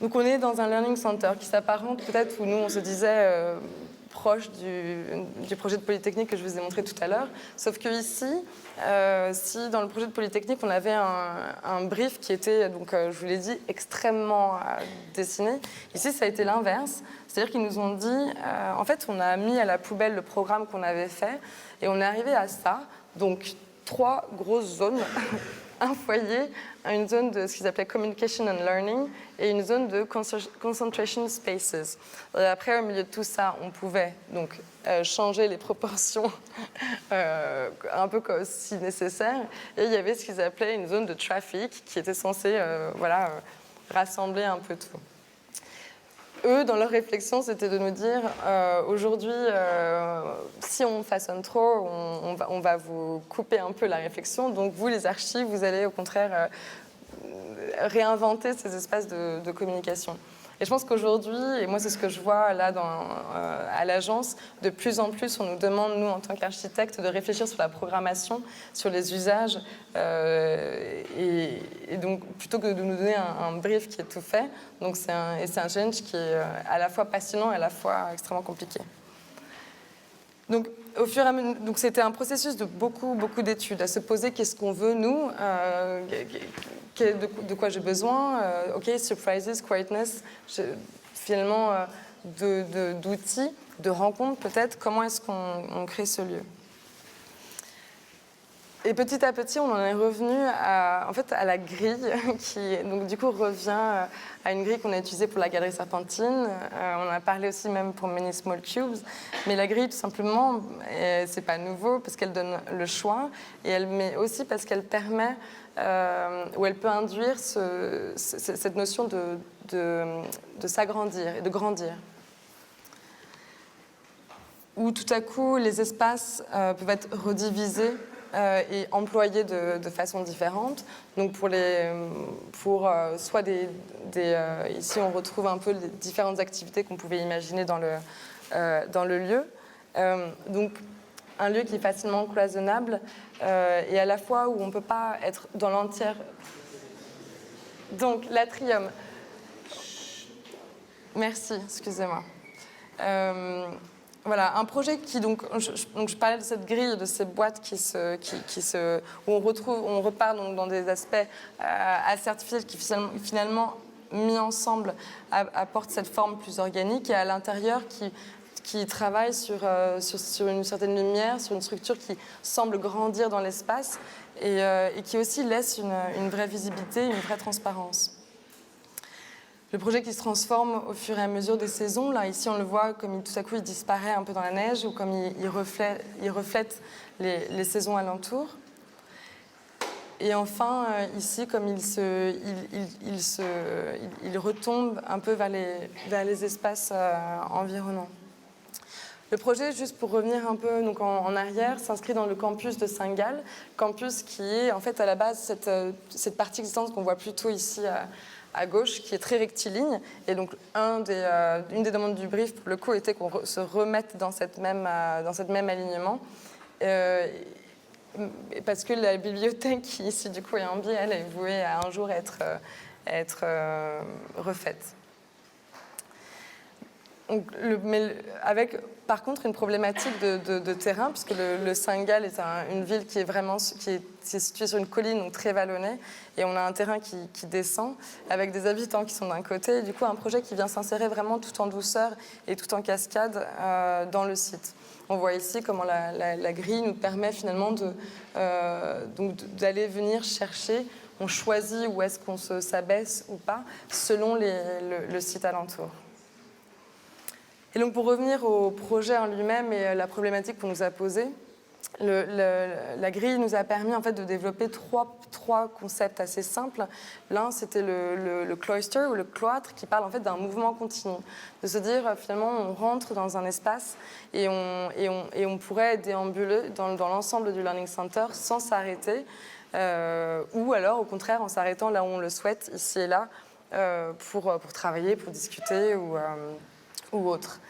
Speaker 2: Donc on est dans un learning center qui s'apparente peut-être, où nous on se disait proche du projet de Polytechnique que je vous ai montré tout à l'heure, sauf que ici, si dans le projet de Polytechnique on avait un brief qui était, donc je vous l'ai dit, extrêmement dessiné, ici ça a été l'inverse, c'est-à-dire qu'ils nous ont dit, en fait on a mis à la poubelle le programme qu'on avait fait et on est arrivé à ça, donc 3 grosses zones. Un foyer, une zone de ce qu'ils appelaient Communication and Learning et une zone de Concentration Spaces. Et après, au milieu de tout ça, on pouvait donc changer les proportions un peu si nécessaire. Et il y avait ce qu'ils appelaient une zone de traffic qui était censée rassembler un peu tout. Eux, dans leur réflexion, c'était de nous dire aujourd'hui, si on façonne trop, on va vous couper un peu la réflexion. Donc vous, les archives, vous allez au contraire réinventer ces espaces de communication. Et je pense qu'aujourd'hui, et moi c'est ce que je vois là à l'agence, de plus en plus on nous demande, nous en tant qu'architectes, de réfléchir sur la programmation, sur les usages, et donc plutôt que de nous donner un brief qui est tout fait, donc c'est un challenge qui est à la fois passionnant et à la fois extrêmement compliqué. Donc, au fur et à mesure, donc c'était un processus de beaucoup d'études, à se poser qu'est-ce qu'on veut, nous, de quoi j'ai besoin, ok, surprises, quietness, finalement, d'outils, de rencontres peut-être, comment est-ce qu'on crée ce lieu. Et petit à petit, on en est revenu à la grille, qui donc, du coup revient à une grille qu'on a utilisée pour la galerie Serpentine. On en a parlé aussi même pour Many Small Cubes. Mais la grille, tout simplement, c'est pas nouveau parce qu'elle donne le choix, mais aussi parce qu'elle permet, ou elle peut induire cette notion de s'agrandir et de grandir. Où tout à coup, les espaces peuvent être redivisés et employés de façon différente. Donc soit ici on retrouve un peu les différentes activités qu'on pouvait imaginer dans le lieu. Donc un lieu qui est facilement cloisonnable et à la fois où on ne peut pas être dans l'entière. Donc l'atrium. Merci, excusez-moi. Voilà, un projet qui, donc je parlais de cette grille, de ces boîtes où on repart donc dans des aspects assez artificiels qui finalement, mis ensemble, apportent cette forme plus organique et à l'intérieur qui travaille sur une certaine lumière, sur une structure qui semble grandir dans l'espace et qui aussi laisse une vraie visibilité, une vraie transparence. Le projet qui se transforme au fur et à mesure des saisons. Là, ici, on le voit comme tout à coup, il disparaît un peu dans la neige ou comme il reflète les saisons alentours. Et enfin, ici, comme il retombe un peu vers les espaces environnants. Le projet, juste pour revenir un peu donc en arrière, s'inscrit dans le campus de Saint-Gall, campus qui est en fait à la base cette partie existante qu'on voit plutôt ici à gauche, qui est très rectiligne. Et donc, une des demandes du brief, pour le coup, était qu'on se remette dans cette même alignement. Parce que la bibliothèque, qui ici, du coup, est en biais, elle est vouée à un jour être refaite. Donc, avec, par contre, une problématique de terrain, puisque le Saint-Gall est une ville qui est située sur une colline, donc très vallonnée, et on a un terrain qui descend, avec des habitants qui sont d'un côté, et du coup un projet qui vient s'insérer vraiment tout en douceur et tout en cascade dans le site. On voit ici comment la grille nous permet finalement d'aller venir chercher, on choisit où est-ce qu'on s'abaisse ou pas, selon le site alentour. Et donc pour revenir au projet en lui-même et la problématique qu'on nous a posée, la grille nous a permis en fait de développer trois concepts assez simples. L'un, c'était le cloister ou le cloître, qui parle en fait d'un mouvement continu, de se dire finalement on rentre dans un espace et on pourrait déambuler dans l'ensemble du Learning Center sans s'arrêter, ou alors au contraire en s'arrêtant là où on le souhaite, ici et là, pour travailler, pour discuter ou autre.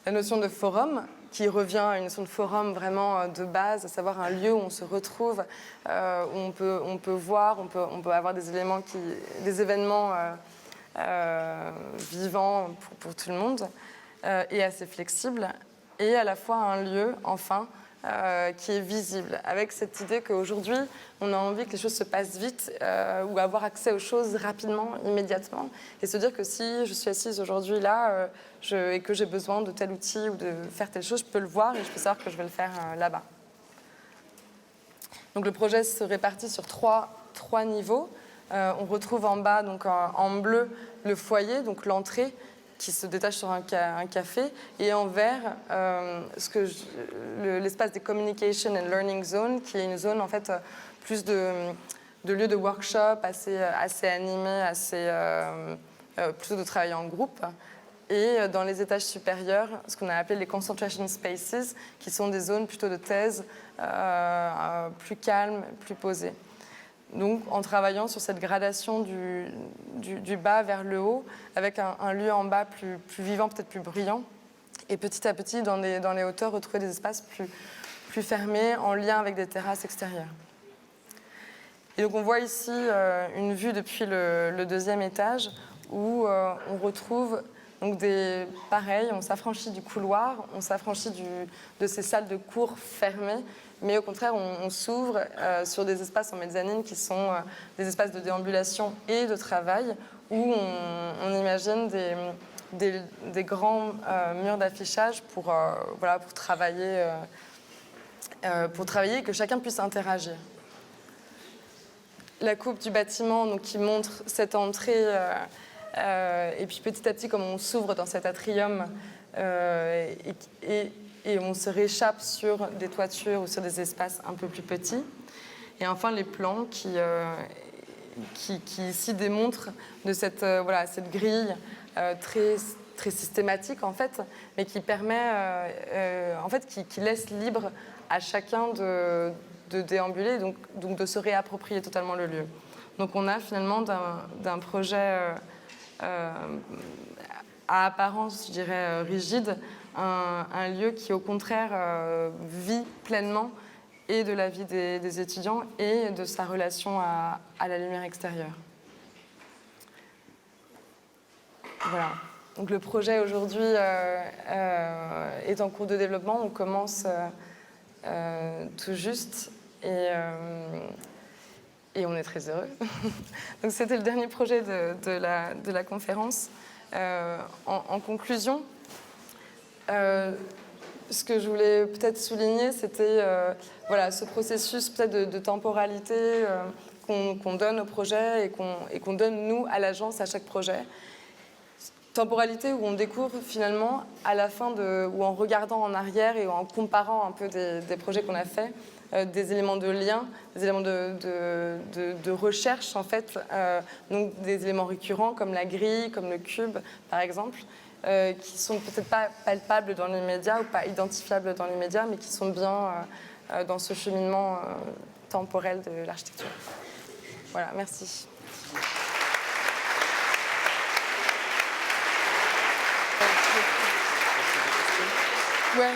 Speaker 2: La notion de forum, qui revient à une notion de forum vraiment de base, à savoir un lieu où on se retrouve, où on peut voir, on peut avoir des événements vivants pour tout le monde, et assez flexible, et à la fois un lieu, enfin, qui est visible, avec cette idée qu'aujourd'hui, on a envie que les choses se passent vite ou avoir accès aux choses rapidement, immédiatement, et se dire que si je suis assise aujourd'hui là et que j'ai besoin de tel outil ou de faire telle chose, je peux le voir et je peux savoir que je vais le faire là-bas. Donc le projet se répartit sur trois niveaux. On retrouve en bas, donc en bleu, le foyer, donc l'entrée, qui se détache sur un café, et en vert, l'espace des Communication and Learning Zone, qui est une zone en fait plus de lieux de workshop, assez animé, plutôt de travail en groupe. Et dans les étages supérieurs, ce qu'on a appelé les Concentration Spaces, qui sont des zones plutôt de thèse, plus calmes, plus posées. Donc, en travaillant sur cette gradation du bas vers le haut, avec un lieu en bas plus vivant, peut-être plus bruyant, et petit à petit, dans les hauteurs, retrouver des espaces plus fermés, en lien avec des terrasses extérieures. Et donc, on voit ici une vue depuis le deuxième étage, où on retrouve donc pareil, on s'affranchit du couloir, on s'affranchit de ces salles de cours fermées, mais au contraire, on s'ouvre sur des espaces en mezzanine qui sont des espaces de déambulation et de travail, où on imagine des grands murs d'affichage pour travailler pour travailler et que chacun puisse interagir. La coupe du bâtiment donc, qui montre cette entrée et puis petit à petit comme on s'ouvre dans cet atrium et on se réchappe sur des toitures ou sur des espaces un peu plus petits. Et enfin les plans qui ici démontrent de cette grille très systématique en fait, mais qui permet qui laisse libre à chacun de déambuler, donc de se réapproprier totalement le lieu. Donc on a finalement d'un projet à apparence, je dirais, rigide, un lieu qui au contraire vit pleinement et de la vie des étudiants et de sa relation à la lumière extérieure. Voilà. Donc le projet aujourd'hui est en cours de développement. On commence tout juste et on est très heureux. Donc c'était le dernier projet de la conférence. En conclusion, ce que je voulais peut-être souligner, c'était ce processus peut-être de temporalité qu'on donne au projet et qu'on donne nous à l'agence à chaque projet. Temporalité où on découvre finalement à la fin ou en regardant en arrière et en comparant un peu des projets qu'on a faits, des éléments de lien, des éléments de recherche en fait, donc des éléments récurrents comme la grille, comme le cube par exemple, qui sont peut-être pas palpables dans les médias ou pas identifiables dans les médias, mais qui sont bien dans ce cheminement temporel de l'architecture. Voilà, merci. Ouais,